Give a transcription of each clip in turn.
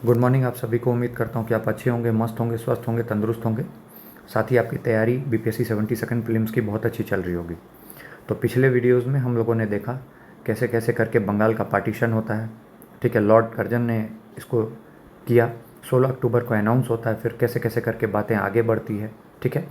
Good morning आप सभी को। उम्मीद करता हूँ कि आप अच्छे होंगे, मस्त होंगे, स्वस्थ होंगे, तंदुरुस्त होंगे। साथ ही आपकी तैयारी बीपीएससी 72nd प्रीलिम्स की बहुत अच्छी चल रही होगी। तो पिछले वीडियोज़ में हम लोगों ने देखा कैसे कैसे करके बंगाल का पार्टीशन होता है। ठीक है, लॉर्ड कर्जन ने इसको किया, 16 अक्टूबर को अनाउंस होता है, फिर कैसे कैसे करके बातें आगे बढ़ती है। ठीक है,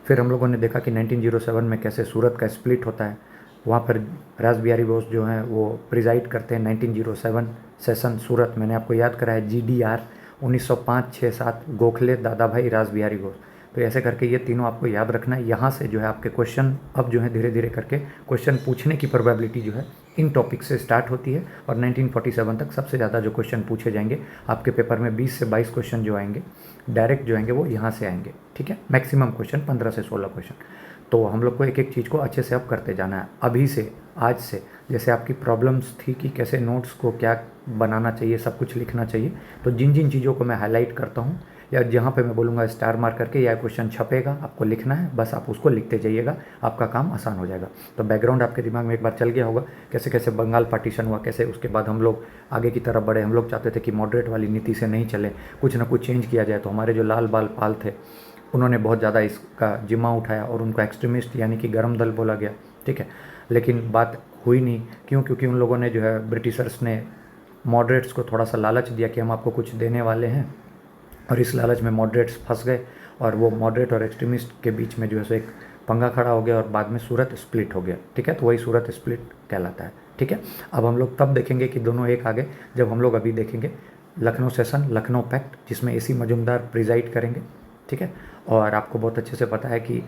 फिर हम लोगों ने देखा कि 1907 में कैसे सूरत का स्प्लिट होता है। वहाँ पर रास बिहारी बोस जो हैं वो प्रिजाइड करते हैं 1907 सेशन सूरत। मैंने आपको याद कराया GDR 1905, 6, 7 गोखले, दादा भाई, रास बिहारी बोस। तो ऐसे करके ये तीनों आपको याद रखना है। यहाँ से जो है आपके क्वेश्चन अब जो है धीरे धीरे करके क्वेश्चन पूछने की प्रोबेबिलिटी जो है इन टॉपिक से स्टार्ट होती है और 1947 तक सबसे ज़्यादा जो क्वेश्चन पूछे जाएंगे आपके पेपर में 20 से 22 क्वेश्चन जो आएंगे डायरेक्ट जो आएंगे वो यहाँ से आएंगे। ठीक है, मैक्सिमम क्वेश्चन 15 से 16 क्वेश्चन। तो हम लोग को एक एक चीज़ को अच्छे से अब करते जाना है अभी से, आज से। जैसे आपकी प्रॉब्लम्स थी कि कैसे नोट्स को क्या बनाना चाहिए, सब कुछ लिखना चाहिए, तो जिन जिन चीज़ों को मैं हाईलाइट करता हूँ या जहाँ पे मैं बोलूँगा स्टार मार्क करके या क्वेश्चन छपेगा आपको लिखना है, बस आप उसको लिखते जाइएगा, आपका काम आसान हो जाएगा। तो बैकग्राउंड आपके दिमाग में एक बार चल गया होगा कैसे कैसे बंगाल पार्टीशन हुआ, कैसे उसके बाद हम लोग आगे की तरफ बढ़े। हम लोग चाहते थे कि मॉडरेट वाली नीति से नहीं चले, कुछ ना कुछ चेंज किया जाए। तो हमारे जो लाल बाल पाल थे उन्होंने बहुत ज़्यादा इसका जिम्मा उठाया और उनको एक्सट्रीमिस्ट यानी कि गरम दल बोला गया। ठीक है, लेकिन बात हुई नहीं। क्यों? क्योंकि उन लोगों ने जो है ब्रिटिशर्स ने मॉडरेट्स को थोड़ा सा लालच दिया कि हम आपको कुछ देने वाले हैं, और इस लालच में मॉडरेट्स फंस गए और वो मॉडरेट और एक्सट्रीमिस्ट के बीच में जो है सो एक पंगा खड़ा हो गया और बाद में सूरत स्प्लिट हो गया। ठीक है, तो वही सूरत स्प्लिट कहलाता है। ठीक है, अब हम लोग तब देखेंगे कि दोनों एक आगे, जब हम लोग अभी देखेंगे लखनऊ सेशन, लखनऊ पैक्ट, जिसमें AC मजुमदार प्रिजाइड करेंगे। ठीक है, और आपको बहुत अच्छे से पता है कि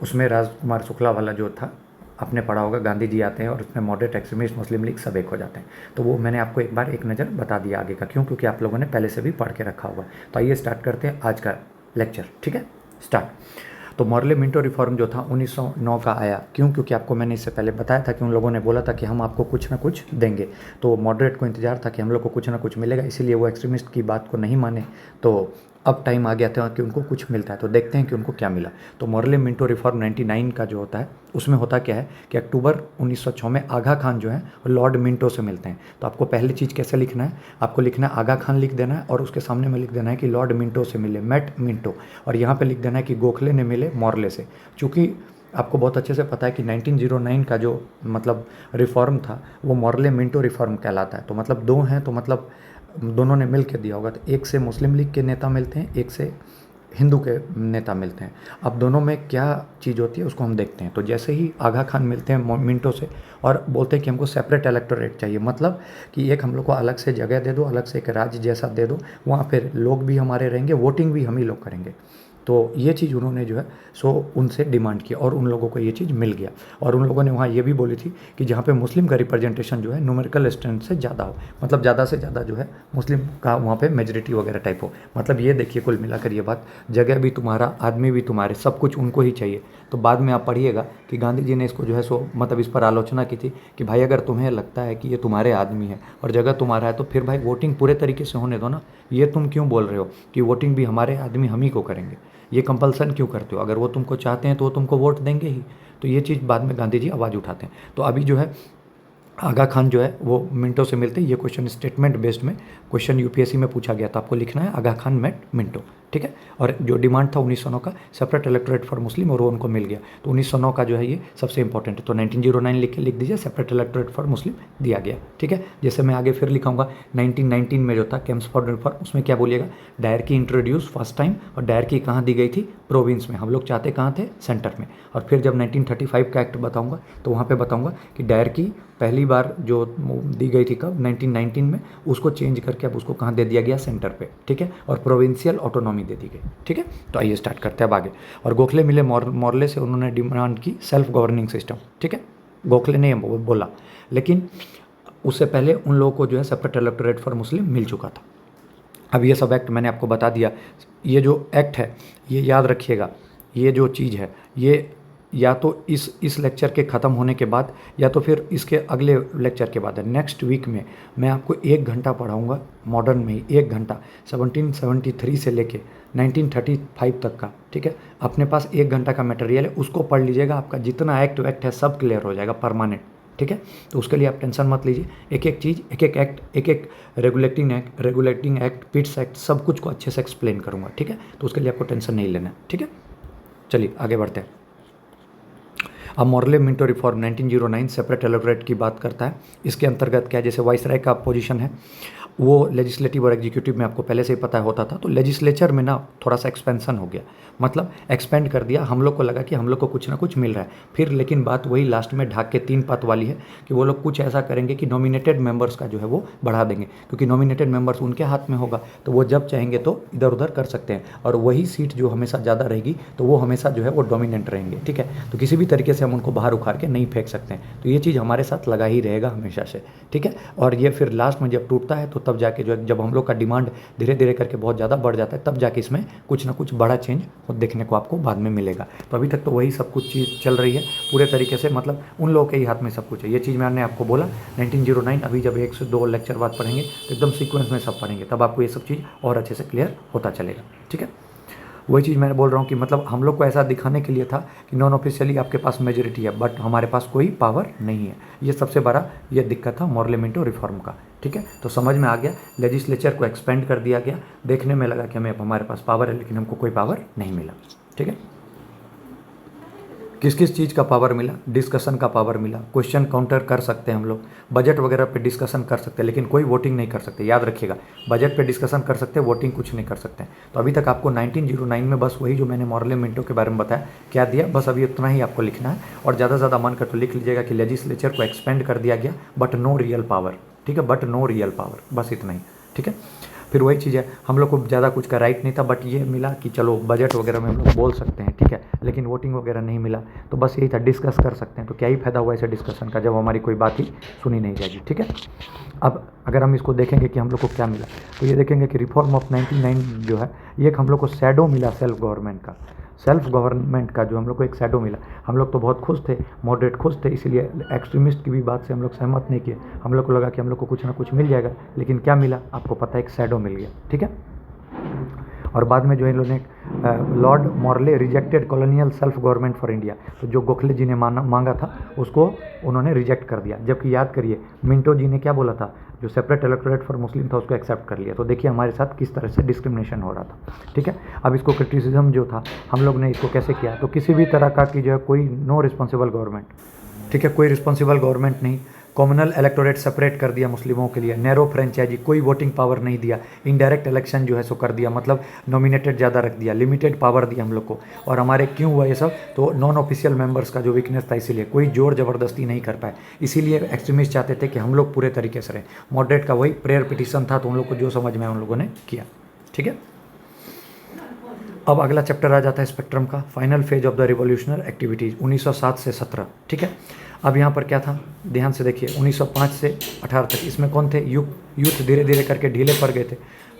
उसमें राजकुमार शुक्ला वाला जो था आपने पढ़ा होगा, गांधी जी आते हैं और उसमें मॉडरेट, एक्सट्रीमिस्ट, मुस्लिम लीग सब एक हो जाते हैं। तो वो मैंने आपको एक बार एक नज़र बता दिया आगे का। क्यों? क्योंकि आप लोगों ने पहले से भी पढ़ के रखा होगा। तो आइए स्टार्ट करते हैं आज का लेक्चर। ठीक है, स्टार्ट। तो मॉर्ले मिंटो रिफॉर्म जो था 1909 का आया। क्यों? क्योंकि आपको मैंने इससे पहले बताया था कि उन लोगों ने बोला था कि हम आपको कुछ ना कुछ देंगे। तो मॉडरेट को इंतजार था कि हम लोग को कुछ ना कुछ मिलेगा, इसीलिए वो एक्सट्रीमिस्ट की बात को नहीं माने। तो अब टाइम आ गया था कि उनको कुछ मिलता है, तो देखते हैं कि उनको क्या मिला। तो मॉर्ले मिंटो रिफॉर्म 99 का जो होता है उसमें होता क्या है कि अक्टूबर 1906 में आगा खान जो है लॉर्ड मिंटो से मिलते हैं। तो आपको पहली चीज़ कैसे लिखना है, आपको लिखना है आगा खान लिख देना है और उसके सामने में लिख देना है कि लॉर्ड मिंटो से मिले, मेट मिंटो, और यहाँ पे लिख देना है कि गोखले ने मिले मॉर्ले से। चूँकि आपको बहुत अच्छे से पता है कि 1909 का जो मतलब रिफॉर्म था वो मॉर्ले मिंटो रिफॉर्म कहलाता है। तो मतलब दो हैं, तो मतलब दोनों ने मिल के दिया होगा। तो एक से मुस्लिम लीग के नेता मिलते हैं, एक से हिंदू के नेता मिलते हैं। अब दोनों में क्या चीज़ होती है उसको हम देखते हैं। तो जैसे ही आगा खान मिलते हैं मिंटो से और बोलते हैं कि हमको सेपरेट इलेक्टोरेट चाहिए, मतलब कि एक हम लोग को अलग से जगह दे दो, अलग से एक राज्य जैसा दे दो, वहाँ पर लोग भी हमारे रहेंगे, वोटिंग भी हम ही लोग करेंगे। तो ये चीज़ उन्होंने जो है सो उनसे डिमांड किया और उन लोगों को ये चीज़ मिल गया। और उन लोगों ने वहाँ ये भी बोली थी कि जहाँ पे मुस्लिम का रिप्रेजेंटेशन जो है न्यूमेरिकल स्ट्रेंथ से ज़्यादा हो, मतलब ज़्यादा से ज़्यादा जो है मुस्लिम का वहाँ पे मेजॉरिटी वगैरह टाइप हो। मतलब ये देखिए कुल मिलाकर ये बात, जगह भी तुम्हारा, आदमी भी तुम्हारे, सब कुछ उनको ही चाहिए। तो बाद में आप पढ़िएगा कि गांधी जी ने इसको जो है सो मतलब इस पर आलोचना की थी कि भाई अगर तुम्हें लगता है कि ये तुम्हारे आदमी है और जगह तुम्हारा है तो फिर भाई वोटिंग पूरे तरीके से होने दो ना। ये तुम क्यों बोल रहे हो कि वोटिंग भी हमारे आदमी हम ही को करेंगे, ये कंपल्सन क्यों करते हो? अगर वो तुमको चाहते हैं तो वो तुमको वोट देंगे ही। तो ये चीज़ बाद में गांधी जी आवाज़ उठाते हैं। तो अभी जो है आगा खान जो है वो मिंटो से मिलते हैं। ये क्वेश्चन स्टेटमेंट बेस्ड में क्वेश्चन UPSC में पूछा गया, तो आपको लिखना है आगा खान मेट मिंटो। ठीक है, और जो डिमांड था 1909 का सेपरेट इलेक्टोरेट फॉर मुस्लिम, और वो उनको मिल गया। तो 1909 का जो है ये सबसे इंपॉर्टेंट है। तो 1909 लिख दीजिए, सेपरेट इलेक्टोरेट फॉर मुस्लिम दिया गया। ठीक है, जैसे मैं आगे फिर लिखाऊंगा 1919 में जो था कैम्पसफोर्ड रिफॉर्म, उसमें क्या बोलिएगा, डायर की इंट्रोड्यूस फर्स्ट टाइम, और डायर की कहाँ दी गई थी, प्रोविंस में। हम लोग चाहते कहाँ थे, सेंटर में। और फिर जब 1935 का एक्ट बताऊँगा तो वहाँ पर बताऊँगा कि डायर की पहली बार जो दी गई थी कब, 1919 में, उसको चेंज करके अब उसको कहाँ दे दिया गया, सेंटर पे। ठीक है, और प्रोविंशियल ऑटोनॉमी दे दी गई। ठीक है, तो आइए स्टार्ट करते हैं अब आगे। और गोखले मिले मॉर्ले से, उन्होंने डिमांड की सेल्फ गवर्निंग सिस्टम। ठीक है, गोखले ने बोला, लेकिन उससे पहले उन लोगों को जो है सेपरेट इलेक्टोरेट फॉर मुस्लिम मिल चुका था। अब ये सब एक्ट मैंने आपको बता दिया। ये जो एक्ट है ये याद रखिएगा, ये जो चीज़ है ये या तो इस लेक्चर के ख़त्म होने के बाद या तो फिर इसके अगले लेक्चर के बाद है। नेक्स्ट वीक में मैं आपको 1 घंटा पढ़ाऊँगा मॉडर्न में ही, 1 घंटा 1773 से लेके 1935 तक का। ठीक है, अपने पास 1 घंटा का मटेरियल है, उसको पढ़ लीजिएगा, आपका जितना एक्ट वैक्ट है सब क्लियर हो जाएगा परमानेंट। ठीक है। तो उसके लिए आप टेंशन मत लीजिए, एक एक चीज़, एक एक एक्ट, एक एक रेगुलेटिंग एक्ट, पिट्स एक्ट, सब कुछ को अच्छे से एक्सप्लेन करूँगा, ठीक है। तो उसके लिए आपको टेंशन नहीं लेना, ठीक है। चलिए आगे बढ़ते हैं। अब Morley Minto reform 1909 separate electorate की बात करता है। इसके अंतर्गत क्या है, जैसे वाइसराय का पोजीशन है वो लेजिस्लेटिव और एग्जीक्यूटिव में आपको पहले से ही पता होता था, तो लेजिस्लेचर में ना थोड़ा सा एक्सपेंशन हो गया, मतलब एक्सपेंड कर दिया। हम लोग को लगा कि हम लोग को कुछ ना कुछ मिल रहा है, फिर लेकिन बात वही लास्ट में ढाक के 3 पद वाली है कि वो लोग कुछ ऐसा करेंगे कि नॉमिनेटेड मेंबर्स का जो है वो बढ़ा देंगे, क्योंकि नॉमिनेटेड मेंबर्स उनके हाथ में होगा, तो वो जब चाहेंगे तो इधर उधर कर सकते हैं, और वही सीट जो हमेशा ज़्यादा रहेगी तो वो हमेशा जो है वो डोमिनेंट रहेंगे, ठीक है। तो किसी भी तरीके से हम उनको बाहर उखाड़ के नहीं फेंक सकते हैं, तो ये चीज़ हमारे साथ लगा ही रहेगा हमेशा से, ठीक है। और ये फिर लास्ट में जब टूटता है तो तब जाके जो है, जब हम लोग का डिमांड धीरे धीरे करके बहुत ज़्यादा बढ़ जाता है, तब जाके इसमें कुछ ना कुछ बड़ा चेंज देखने को आपको बाद में मिलेगा। तो अभी तक तो वही सब कुछ चीज़ चल रही है पूरे तरीके से, मतलब उन लोगों के ही हाथ में सब कुछ है। ये चीज़ मैंने आपको बोला 1909, अभी जब 1 से 2 लेक्चर बाद पढ़ेंगे तो एकदम सीक्वेंस में सब पढ़ेंगे, तब आपको ये सब चीज़ और अच्छे से क्लियर होता चलेगा, ठीक है। वही चीज़ मैंने बोल रहा हूँ कि मतलब हम लोग को ऐसा दिखाने के लिए था कि नॉन ऑफिशियली आपके पास मेजोरिटी है, बट हमारे पास कोई पावर नहीं है। ये सबसे बड़ा ये दिक्कत था मॉर्ले मिंटो रिफॉर्म का, ठीक है। तो समझ में आ गया, लेजिस्लेचर को एक्सपेंड कर दिया गया, देखने में लगा कि हमें हमारे पास पावर है, लेकिन हमको कोई पावर नहीं मिला, ठीक है। किस किस चीज़ का पावर मिला, डिस्कशन का पावर मिला, क्वेश्चन काउंटर कर सकते हैं हम लोग, बजट वगैरह पे डिस्कशन कर सकते हैं, लेकिन कोई वोटिंग नहीं कर सकते, याद रखिएगा। बजट पे डिस्कशन कर सकते हैं, वोटिंग कुछ नहीं कर सकते हैं। तो अभी तक आपको 1909 में बस वही जो मैंने मॉर्ले मिंटो के बारे में बताया क्या दिया, बस अभी इतना ही आपको लिखना है, और ज़्यादा ज़्यादा मन कर तो लिख लीजिएगा कि लेजिस्लेचर को एक्सपेंड कर दिया गया बट नो रियल पावर, ठीक है, बट नो रियल पावर, बस इतना ही, ठीक है। फिर वही चीज़ है, हम लोग को ज़्यादा कुछ का राइट नहीं था, बट ये मिला कि चलो बजट वगैरह में हम लोग बोल सकते हैं, ठीक है, लेकिन वोटिंग वगैरह नहीं मिला, तो बस यही था, डिस्कस कर सकते हैं। तो क्या ही फायदा हुआ ऐसे डिस्कशन का जब हमारी कोई बात ही सुनी नहीं जाएगी, ठीक है। अब अगर हम इसको देखेंगे कि हम लोग को क्या मिला, तो ये देखेंगे कि रिफॉर्म ऑफ 1909 जो है ये एक हम लोग को शैडो मिला सेल्फ गवर्नमेंट का, सेल्फ गवर्नमेंट का जो हम लोग को एक शैडो मिला। हम लोग तो बहुत खुश थे, मॉडरेट खुश थे, इसीलिए एक्सट्रीमिस्ट की भी बात से हम लोग सहमत नहीं किए। हम लोग को लगा कि हम लोग को कुछ ना कुछ मिल जाएगा, लेकिन क्या मिला आपको पता है, एक शैडो मिल गया, ठीक है। और बाद में जो इन लोगों ने Lord Morley rejected colonial self government for India, तो जो गोखले जी ने मांगा था उसको उन्होंने रिजेक्ट कर दिया, जबकि याद करिए मिंटो जी ने क्या बोला था, जो सेपरेट इलेक्टोरेट फॉर मुस्लिम था उसको एक्सेप्ट कर लिया। तो देखिए हमारे साथ किस तरह से डिस्क्रिमिनेशन हो रहा था, ठीक है। अब इसको क्रिटिसिज्म जो था हम लोग ने इसको कैसे किया, तो किसी भी तरह का कि जो है कोई नो रिस्पॉन्सिबल गवर्नमेंट, ठीक है, कोई रिस्पॉन्सिबल गवर्नमेंट नहीं, कॉमनल इलेक्टोरेट सेपरेट कर दिया मुस्लिमों के लिए, नैरो फ्रेंचाइजी, कोई वोटिंग पावर नहीं दिया, इनडायरेक्ट इलेक्शन जो है सो कर दिया, मतलब नॉमिनेटेड ज़्यादा रख दिया, लिमिटेड पावर दिया हम लोग को। और हमारे क्यों हुआ ये सब, तो नॉन ऑफिशियल मेंबर्स का जो वीकनेस था, इसीलिए कोई जोर ज़बरदस्ती नहीं कर पाए, इसीलिए एक्सट्रीमिस्ट चाहते थे कि हम लोग पूरे तरीके से रहें। मॉडरेट का वही प्रेयर पिटिशन था, तो उन लोग को जो समझ में आया उन लोगों ने किया, ठीक है। अब अगला चैप्टर आ जाता है स्पेक्ट्रम का, final phase of the revolutionary activities 1907 से 17, ठीक है। अब यहाँ पर क्या था, ध्यान से देखिए, 1905 से 18 तक इसमें कौन थे, यूथ धीरे धीरे करके ढीले पड़ गए थे,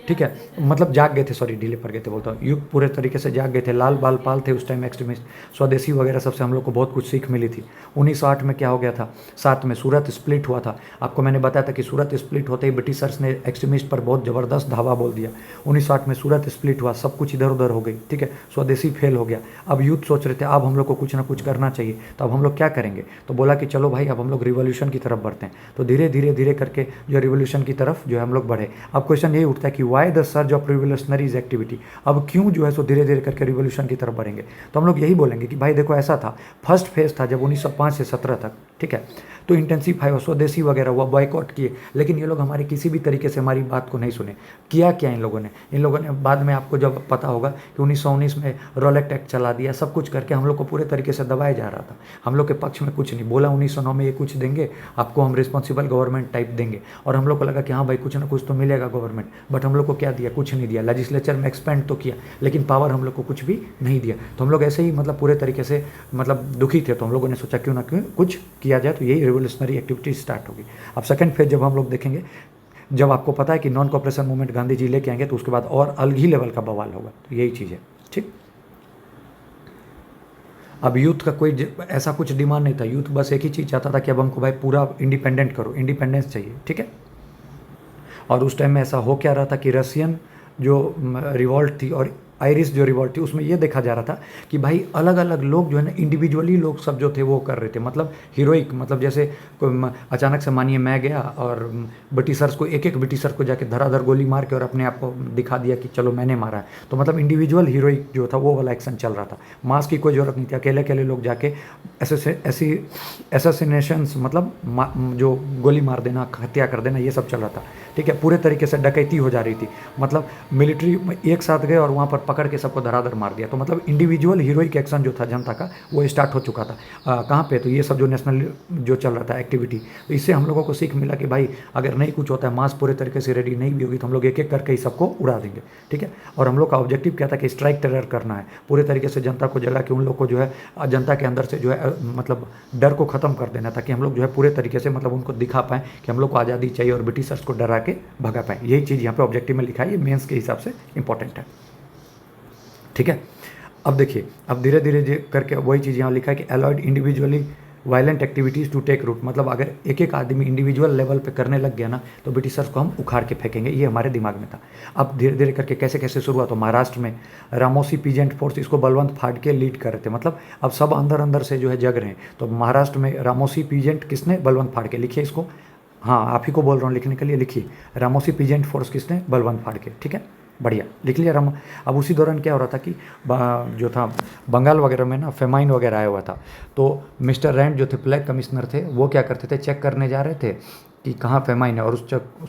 ठीक है, मतलब जाग गए थे, सॉरी ढीले पड़ गए थे बोलता हूँ, युग पूरे तरीके से जाग गए थे। लाल बाल पाल थे उस टाइम एक्सट्रीमिस्ट, स्वदेशी वगैरह सबसे हम लोग को बहुत कुछ सीख मिली थी। 1908 में क्या हो गया था, 7 में सूरत स्प्लिट हुआ था। आपको मैंने बताया था कि सूरत स्प्लिट होते ही ब्रिटिशर्स ने एक्सट्रीमिस्ट पर बहुत ज़बरदस्त धावा बोल दिया। 1908 में सूरत स्प्लिट हुआ, सब कुछ इधर उधर हो गई, ठीक है, स्वदेशी फेल हो गया। अब यूथ सोच रहे थे अब हम लोग को कुछ ना कुछ करना चाहिए, तो अब हम लोग क्या करेंगे, तो बोला कि चलो भाई अब हम लोग रिवोल्यूशन की तरफ बढ़ते हैं। तो धीरे धीरे धीरे करके जो रिवोल्यूशन की तरफ जो है हम लोग बढ़े। अब क्वेश्चन यही उठता है कि why the surge of revolutionaries activity, अब क्यों जो है सो धीरे धीरे करके रिवोल्यूशन की तरफ बढ़ेंगे। तो हम लोग यही बोलेंगे कि भाई देखो ऐसा था, फर्स्ट फेज था जब 1905 से 17 तक, ठीक है, तो इंटेंसिफाई हुआ, स्वदेशी वगैरह हुआ, बॉयकॉट किए, लेकिन ये लोग हमारी किसी भी तरीके से हमारी बात को नहीं सुने। किया क्या इन लोगों ने बाद में आपको जब पता होगा कि 1919 में रोलेक्ट एक्ट चला दिया, सब कुछ करके हम लोग को पूरे तरीके से दबाया जा रहा था। हम लोग के पक्ष में कुछ नहीं बोला, 1909 में ये कुछ देंगे आपको, हम रिस्पॉन्सिबल गवर्नमेंट टाइप देंगे, और हम लोग को लगा कि हाँ भाई कुछ ना कुछ तो मिलेगा गवर्नमेंट, बट हम लोग को क्या दिया, कुछ नहीं दिया। लेजिस्लेचर में एक्सपेंड तो किया, लेकिन पावर हम लोग को कुछ भी नहीं दिया। तो हम लोग ऐसे ही मतलब पूरे तरीके से मतलब दुखी थे। तो हम लोगों ने सोचा क्यों ना क्यों कुछ किया जाए, तो यही रिवोल्यूशनरी एक्टिविटी स्टार्ट होगी। अब सेकंड फेज जब हम लोग देखेंगे, जब आपको पता है कि non cooperation movement Gandhi ji लेके आएंगे, तो उसके बाद और अलग ही लेवल का बवाल होगा। तो यही चीज़ है, ठीक। अब यूथ का कोई ऐसा कुछ डिमांड नहीं था, यूथ बस एक ही चीज़ चाहता था कि अब हमको भाई पूरा इंडिपेंडेंट करो, इंडिपेंडेंस चाहिए, ठीक है। और उस टाइम में ऐसा हो क्या रहा था कि रशियन जो रिवॉल्ट थी और आयरिश जो रिवॉल्ट थी उसमें ये देखा जा रहा था कि भाई अलग अलग लोग जो है ना इंडिविजुअली लोग सब जो थे वो कर रहे थे, मतलब हीरोइक, मतलब जैसे अचानक से मानिए मैं गया और ब्रिटिशर्स को एक एक ब्रिटिशर को जाके धराधर गोली मार के और अपने आप को दिखा दिया कि चलो मैंने मारा है, तो मतलब इंडिविजुअल हीरोइक जो था वो वाला एक्शन चल रहा था। मास की कोई ज़रूरत नहीं थी, अकेले अकेले लोग जाके ऐसी एसेसिनेशंस, मतलब जो गोली मार देना, हत्या कर देना, ये सब चल रहा था। ठीक है, पूरे तरीके से डकैती हो जा रही थी, मतलब मिलिट्री एक साथ गए और वहाँ पर पकड़ के सबको धराधर मार दिया। तो मतलब इंडिविजुअल हीरोइक एक्शन जो था जनता का वो स्टार्ट हो चुका था। कहाँ पे, तो ये सब जो नेशनल जो चल रहा था एक्टिविटी, तो इससे हम लोगों को सीख मिला कि भाई अगर नहीं कुछ होता है, मास पूरे तरीके से रेडी नहीं भी होगी तो हम लोग एक एक करके ही सबको उड़ा देंगे। ठीक है, और हम लोग का ऑब्जेक्टिव क्या था कि स्ट्राइक टेरर करना है, पूरे तरीके से जनता को जगा के उन लोग को जो है जनता के अंदर से जो है मतलब डर को ख़त्म कर देना, ताकि हम लोग जो है पूरे तरीके से मतलब उनको दिखा पाएँ कि हम लोग को आज़ादी चाहिए और ब्रिटिशर्स को डरा के भगा पाएँ। यही चीज़ यहाँ पे ऑब्जेक्टिव में लिखा है, ये मेंस के हिसाब से इंपॉर्टेंट है। ठीक है, अब देखिए, अब धीरे धीरे करके वही चीज़ यहाँ लिखा है कि allowed individually violent activities to take root, मतलब अगर एक एक आदमी इंडिविजुअल लेवल पे करने लग गया ना तो ब्रिटिशर्स को हम उखाड़ के फेंकेंगे, ये हमारे दिमाग में था। अब धीरे धीरे करके कैसे कैसे शुरू हुआ, तो महाराष्ट्र में रामोसी पीजेंट फोर्स इसको बलवंत फाड़ के लीड कर रहे थे, मतलब अब सब अंदर अंदर से जो है जग रहे हैं। तो महाराष्ट्र में रामोसी पीजेंट किसने, बलवंत फाड़ के, लिखिए इसको, हाँ आप ही को बोल रहा हूँ लिखने के लिए, लिखिए रामोसी पीजेंट फोर्स किसने, बलवंत फाड़ के। ठीक है, बढ़िया लिख लिया राम। अब उसी दौरान क्या हो रहा था कि जो था बंगाल वगैरह में ना फेमाइन वगैरह आया हुआ था, तो मिस्टर रैंड जो थे प्लेग कमिश्नर थे, वो क्या करते थे, चेक करने जा रहे थे कि कहाँ फेमाइन है, और उस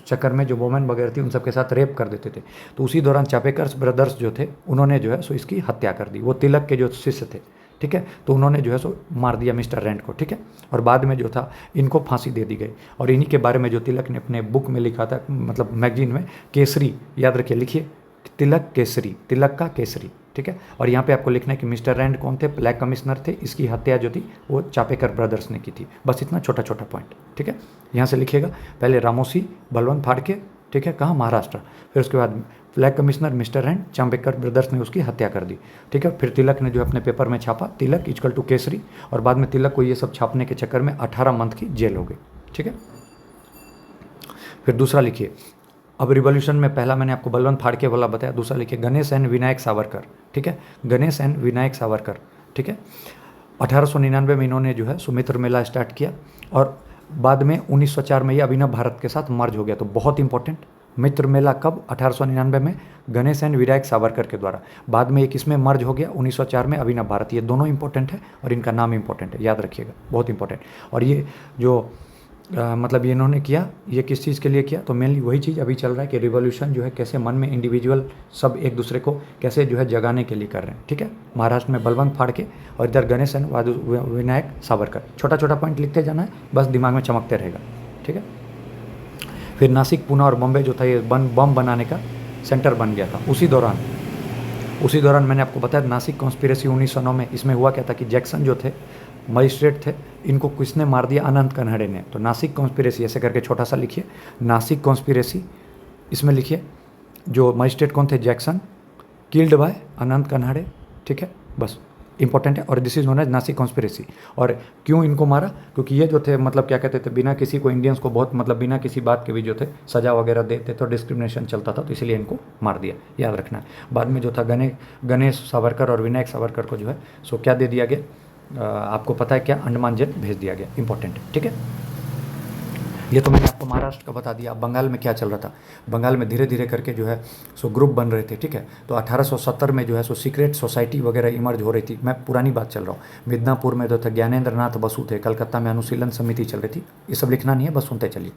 चक्कर में जो वोमेन वगैरह थी उन सबके साथ रेप कर देते थे। तो उसी दौरान चापेकर्स ब्रदर्स जो थे उन्होंने जो है सो इसकी हत्या कर दी, वो तिलक के जो शिष्य थे। ठीक है, तो उन्होंने जो है सो मार दिया मिस्टर रैंड को। ठीक है, और बाद में जो था इनको फांसी दे दी गई, और इन्हीं के बारे में जो तिलक ने अपने बुक में लिखा था, मतलब मैगजीन में, केसरी, याद रखिए, लिखिए तिलक केसरी, तिलक का केसरी। ठीक है, और यहाँ पे आपको लिखना है कि मिस्टर रैंड कौन थे, ब्लैक कमिश्नर थे, इसकी हत्या जो थी वो चापेकर ब्रदर्स ने की थी। बस इतना छोटा छोटा पॉइंट। ठीक है, यहाँ से लिखिएगा, पहले रामोसी बलवंत फाड़ के, ठीक है, कहाँ, महाराष्ट्र, फिर उसके बाद plague commissioner mister Rand, Chapekar brothers ने उसकी हत्या कर दी। ठीक है, फिर तिलक ने जो अपने पेपर में छापा तिलक इक्वल टू केसरी, और बाद में तिलक को ये सब छापने के चक्कर में 18 मंथ की जेल हो गई। ठीक है, फिर दूसरा लिखिए, अब रिवॉल्यूशन में पहला मैंने आपको बलवंत फाड़ के वाला बताया, दूसरा लिखिए गणेश एंड विनायक सावरकर। ठीक है, गणेश एंड विनायक सावरकर। ठीक है, 1899 में इन्होंने जो है सुमित्र मेला स्टार्ट किया, और बाद में 1904 में ये अभिनव भारत के साथ मर्ज हो गया। तो बहुत इंपॉर्टेंट, मित्र मेला कब, 1899 में गणेश एंड विनायक सावरकर के द्वारा, बाद में एक इसमें मर्ज हो गया 1904 में अभिनव भारत। ये दोनों इंपॉर्टेंट है और इनका नाम इंपॉर्टेंट है, याद रखिएगा, बहुत इंपॉर्टेंट। और ये जो मतलब ये इन्होंने किया, ये किस चीज़ के लिए किया, तो मेनली वही चीज़ अभी चल रहा है कि रिवॉल्यूशन जो है कैसे मन में इंडिविजुअल सब एक दूसरे को कैसे जो है जगाने के लिए कर रहे हैं। ठीक है, महाराष्ट्र में बलवंत फाड़ के, और इधर गणेश एंड विनायक सावरकर। छोटा छोटा पॉइंट लिखते जाना है, बस दिमाग में चमकते रहेगा। ठीक है, फिर नासिक, पुणे और बॉम्बे जो था ये बम बनाने का सेंटर बन गया था। उसी दौरान मैंने आपको बताया नासिक कॉन्स्पिरेसी 1909 में। इसमें हुआ क्या था कि जैक्सन जो थे मजिस्ट्रेट थे, इनको किसने मार दिया, अनंत कन्हड़े ने। तो नासिक कॉन्स्पिरेसी ऐसे करके छोटा सा लिखिए, नासिक कॉन्स्पिरेसी, इसमें लिखिए जो मजिस्ट्रेट कौन थे, Jackson, killed by Anant Kanhere. ठीक है, बस इंपॉर्टेंट है, और this is known as Nashik conspiracy. और क्यों इनको मारा, क्योंकि ये जो थे मतलब क्या कहते थे, बिना किसी को इंडियंस को बहुत मतलब बिना किसी बात के भी जो थे सजा वगैरह देते तो डिस्क्रिमिनेशन चलता था, तो इसलिए इनको मार दिया, याद रखना है। बाद में जो था गणेश सावरकर और विनायक सावरकर को जो है सो क्या दे दिया गया, आपको पता है क्या, अंडमान जेल भेज दिया गया, इंपॉर्टेंट है। ठीक है, ये तो मैंने आपको महाराष्ट्र का बता दिया। अब बंगाल में क्या चल रहा था, बंगाल में धीरे धीरे करके जो है सो ग्रुप बन रहे थे। ठीक है, तो 1870 में जो है सो सीक्रेट सोसाइटी वगैरह इमर्ज हो रही थी। मैं पुरानी बात चल रहा हूँ, मिदनापुर में जो था ज्ञानेंद्र नाथ बसु थे, कलकत्ता में अनुशीलन समिति चल रही थी। ये सब लिखना नहीं है, बस सुनते चलिए।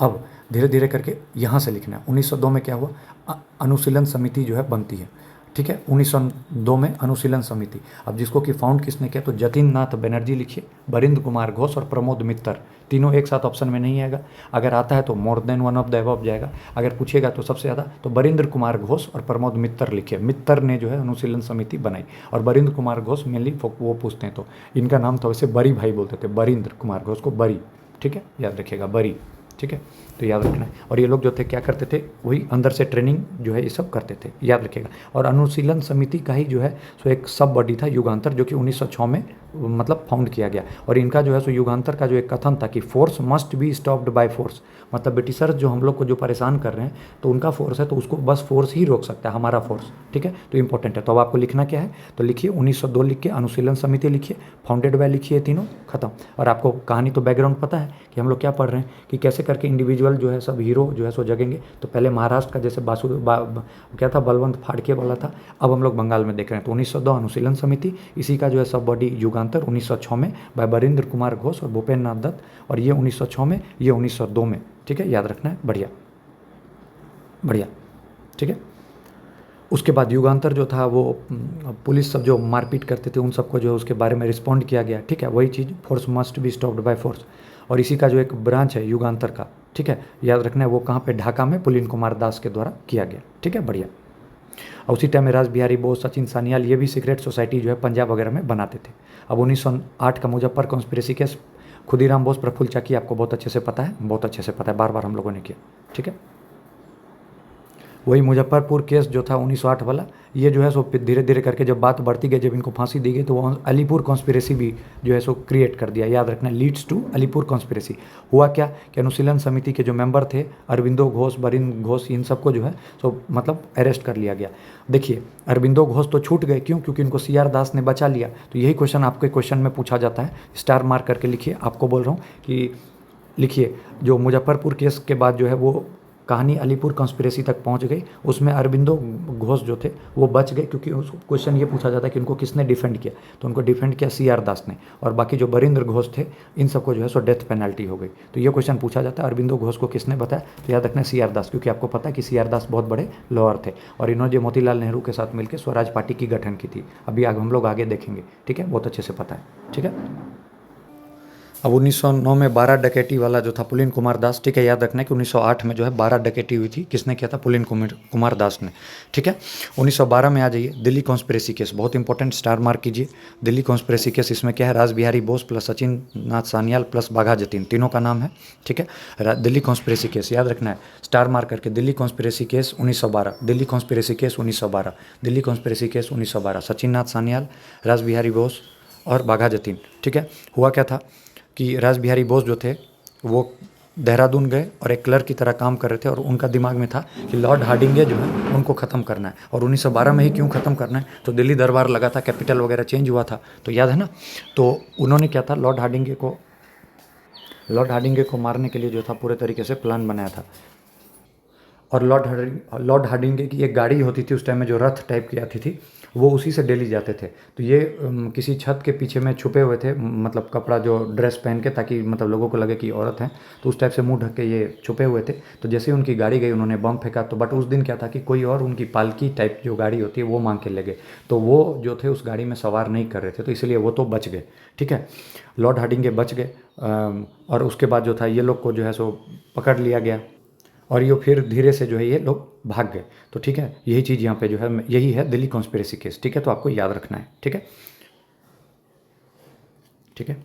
अब धीरे धीरे करके यहाँ से लिखना है, 1902 में क्या हुआ, अनुशीलन समिति जो है बनती है। ठीक है, 1902 में अनुशीलन समिति। अब जिसको कि फाउंड किसने किया, तो जतिन नाथ बनर्जी लिखिए, बरिंद्र कुमार घोष और प्रमोद मित्तर। तीनों एक साथ ऑप्शन में नहीं आएगा, अगर आता है तो more than one of the above जाएगा, अगर पूछेगा तो सबसे ज़्यादा तो बरिंद्र कुमार घोष और प्रमोद मित्तर लिखिए। मित्तर ने जो है अनुशीलन समिति बनाई, और बरिंद्र कुमार घोष मेनली वो पूछते हैं, तो इनका नाम था वैसे बरी भाई बोलते थे, बरिंद्र कुमार घोष को बरी। ठीक है, याद रखिएगा, बरी। ठीक है, तो याद रखना है। और ये लोग जो थे क्या करते थे, वही अंदर से ट्रेनिंग जो है ये सब करते थे, याद रखिएगा। और अनुशीलन समिति का ही जो है सो एक सब बॉडी था युगांतर, जो कि 1906 में मतलब फाउंड किया गया। और इनका जो है सो युगांतर का जो एक कथन था कि force must be stopped by force, मतलब ब्रिटिशर्स जो हम लोग को जो परेशान कर रहे हैं तो उनका फोर्स है, तो उसको बस फोर्स ही रोक सकता है, हमारा फोर्स, ठीक है। तो इंपॉर्टेंट है। तो अब आपको लिखना क्या है, तो लिखिए 1902 लिख के अनुशीलन समिति लिखिए, फाउंडेड बाय लिखिए, तीनों खत्म। और आपको कहानी तो बैकग्राउंड पता है कि हम लोग क्या पढ़ रहे हैं कि कैसे करके इंडिविजुअल जो है सब हीरो जो है सो जगेंगे। तो पहले महाराष्ट्र का जैसे क्या था, बलवंत फाड़के वाला था, अब हम लोग बंगाल में देख रहे हैं। तो 1902 अनुशीलन समिति, इसी का जो है सब बॉडी युगांतर 1906 में बाय बरिंद्र कुमार घोष और भूपेन्द्र नाथ दत्त, और ये 1906 में, ये 1902 में, ठीक है, याद रखना है। बढ़िया बढ़िया, ठीक है। उसके बाद युगांतर जो था वो पुलिस सब जो मारपीट करते थे उन सबको जो है उसके बारे में रिस्पॉन्ड किया गया, ठीक है। वही चीज़ force must be stopped by force. और इसी का जो एक ब्रांच है युगांतर का, ठीक है, याद रखना है, वो कहाँ पे, ढाका में पुलिन कुमार दास के द्वारा किया गया, ठीक है, बढ़िया। और उसी टाइम में रास बिहारी बोस, सचिन सान्याल, ये भी सीक्रेट सोसाइटी जो है पंजाब वगैरह में बनाते थे। अब 1908 का मुजफ्फर कॉन्स्पिरेसी केस, खुदीराम बोस, प्रफुल्ल चाकी, आपको बहुत अच्छे से पता है, बहुत अच्छे से पता है, बार बार हम लोगों ने किया, ठीक है। वही मुजफ्फरपुर केस जो था 1908 वाला, ये जो है सो धीरे धीरे करके जब बात बढ़ती गई, जब इनको फांसी दी गई, तो वो अलीपुर कॉन्स्पिरेसी भी जो है सो क्रिएट कर दिया, याद रखना, लीड्स टू अलीपुर कॉन्स्पिरेसी। हुआ क्या कि अनुशीलन समिति के जो मेंबर थे, अरविंदो घोष, बरिंद्र घोष, इन सबको जो है सो मतलब अरेस्ट कर लिया गया। देखिए अरविंदो घोष तो छूट गए, क्यों, क्योंकि इनको CR दास ने बचा लिया। तो यही क्वेश्चन आपके क्वेश्चन में पूछा जाता है, स्टार मार्क करके लिखिए, आपको बोल रहा हूँ कि लिखिए, जो मुजफ्फरपुर केस के बाद जो है वो कहानी अलीपुर कॉन्स्पिरेसी तक पहुंच गई, उसमें अरविंदो घोष जो थे वो बच गए, क्योंकि उस क्वेश्चन ये पूछा जाता है कि उनको किसने डिफेंड किया, तो उनको डिफेंड किया CR दास ने, और बाकी जो बरिंद्र घोष थे इन सबको जो है सो डेथ पेनल्टी हो गई। तो ये क्वेश्चन पूछा जाता है, अरविंदो घोष को किसने बताया, तो याद रखना CR दास, क्योंकि आपको पता है कि CR दास बहुत बड़े लॉयर थे, और इन्होंने मोतीलाल नेहरू के साथ मिलकर स्वराज पार्टी की गठन की थी। अभी हम लोग आगे देखेंगे, ठीक है, बहुत अच्छे से पता है, ठीक है। अब 1909 में 12 डकैती वाला जो था पुलिन कुमार दास, ठीक है, याद रखना है कि 1908 में जो है 12 डकैती हुई थी, किसने किया था, पुलिन कुमार दास ने, ठीक है। 1912 में आ जाइए, दिल्ली कॉन्स्पिरेसी केस, बहुत इंपॉर्टेंट, स्टार मार्क कीजिए। दिल्ली कॉन्स्पिरेसी केस, इसमें क्या है, रास बिहारी बोस प्लस सचिन नाथ सान्याल प्लस बाघा जतीन, तीनों का नाम है, ठीक है। दिल्ली कॉन्स्पिरेसी केस याद रखना है, स्टार मार्क करके, Delhi conspiracy case 1912, Delhi conspiracy case 1912, Delhi conspiracy case 1912, Sachin Nath Sanyal, Ras Bihari Bose और बाघा जतीन, ठीक है। हुआ क्या था कि रास बिहारी बोस जो थे वो देहरादून गए और एक क्लर्क की तरह काम कर रहे थे, और उनका दिमाग में था कि लॉर्ड हार्डिंगे जो है उनको ख़त्म करना है, और 1912 में ही क्यों ख़त्म करना है, तो दिल्ली दरबार लगा था, कैपिटल वगैरह चेंज हुआ था, तो याद है ना। तो उन्होंने क्या था, लॉर्ड हार्डिंगे को मारने के लिए जो था पूरे तरीके से प्लान बनाया था। और लॉर्ड हार्डिंगे की एक गाड़ी होती थी उस टाइम में, जो रथ टाइप की आती थी, वो उसी से डेली जाते थे। तो ये किसी छत के पीछे में छुपे हुए थे, मतलब कपड़ा जो ड्रेस पहन के, ताकि मतलब लोगों को लगे कि औरत हैं, तो उस टाइप से मुंह ढक के ये छुपे हुए थे। तो जैसे ही उनकी गाड़ी गई उन्होंने बम फेंका, तो बट उस दिन क्या था कि कोई और उनकी पालकी टाइप जो गाड़ी होती है वो मांग के ले गए, तो वो जो थे उस गाड़ी में सवार नहीं कर रहे थे, तो इसलिए वो तो बच गए, ठीक है। लॉर्ड हार्डिंगे बच गए, और उसके बाद जो था ये लोग को जो है सो पकड़ लिया गया, और ये फिर धीरे से जो है ये लोग भाग गए। तो ठीक है, यही चीज़ यहाँ पे जो है, यही है दिल्ली कॉन्स्पिरेसी केस, ठीक है। तो आपको याद रखना है, ठीक है, ठीक है।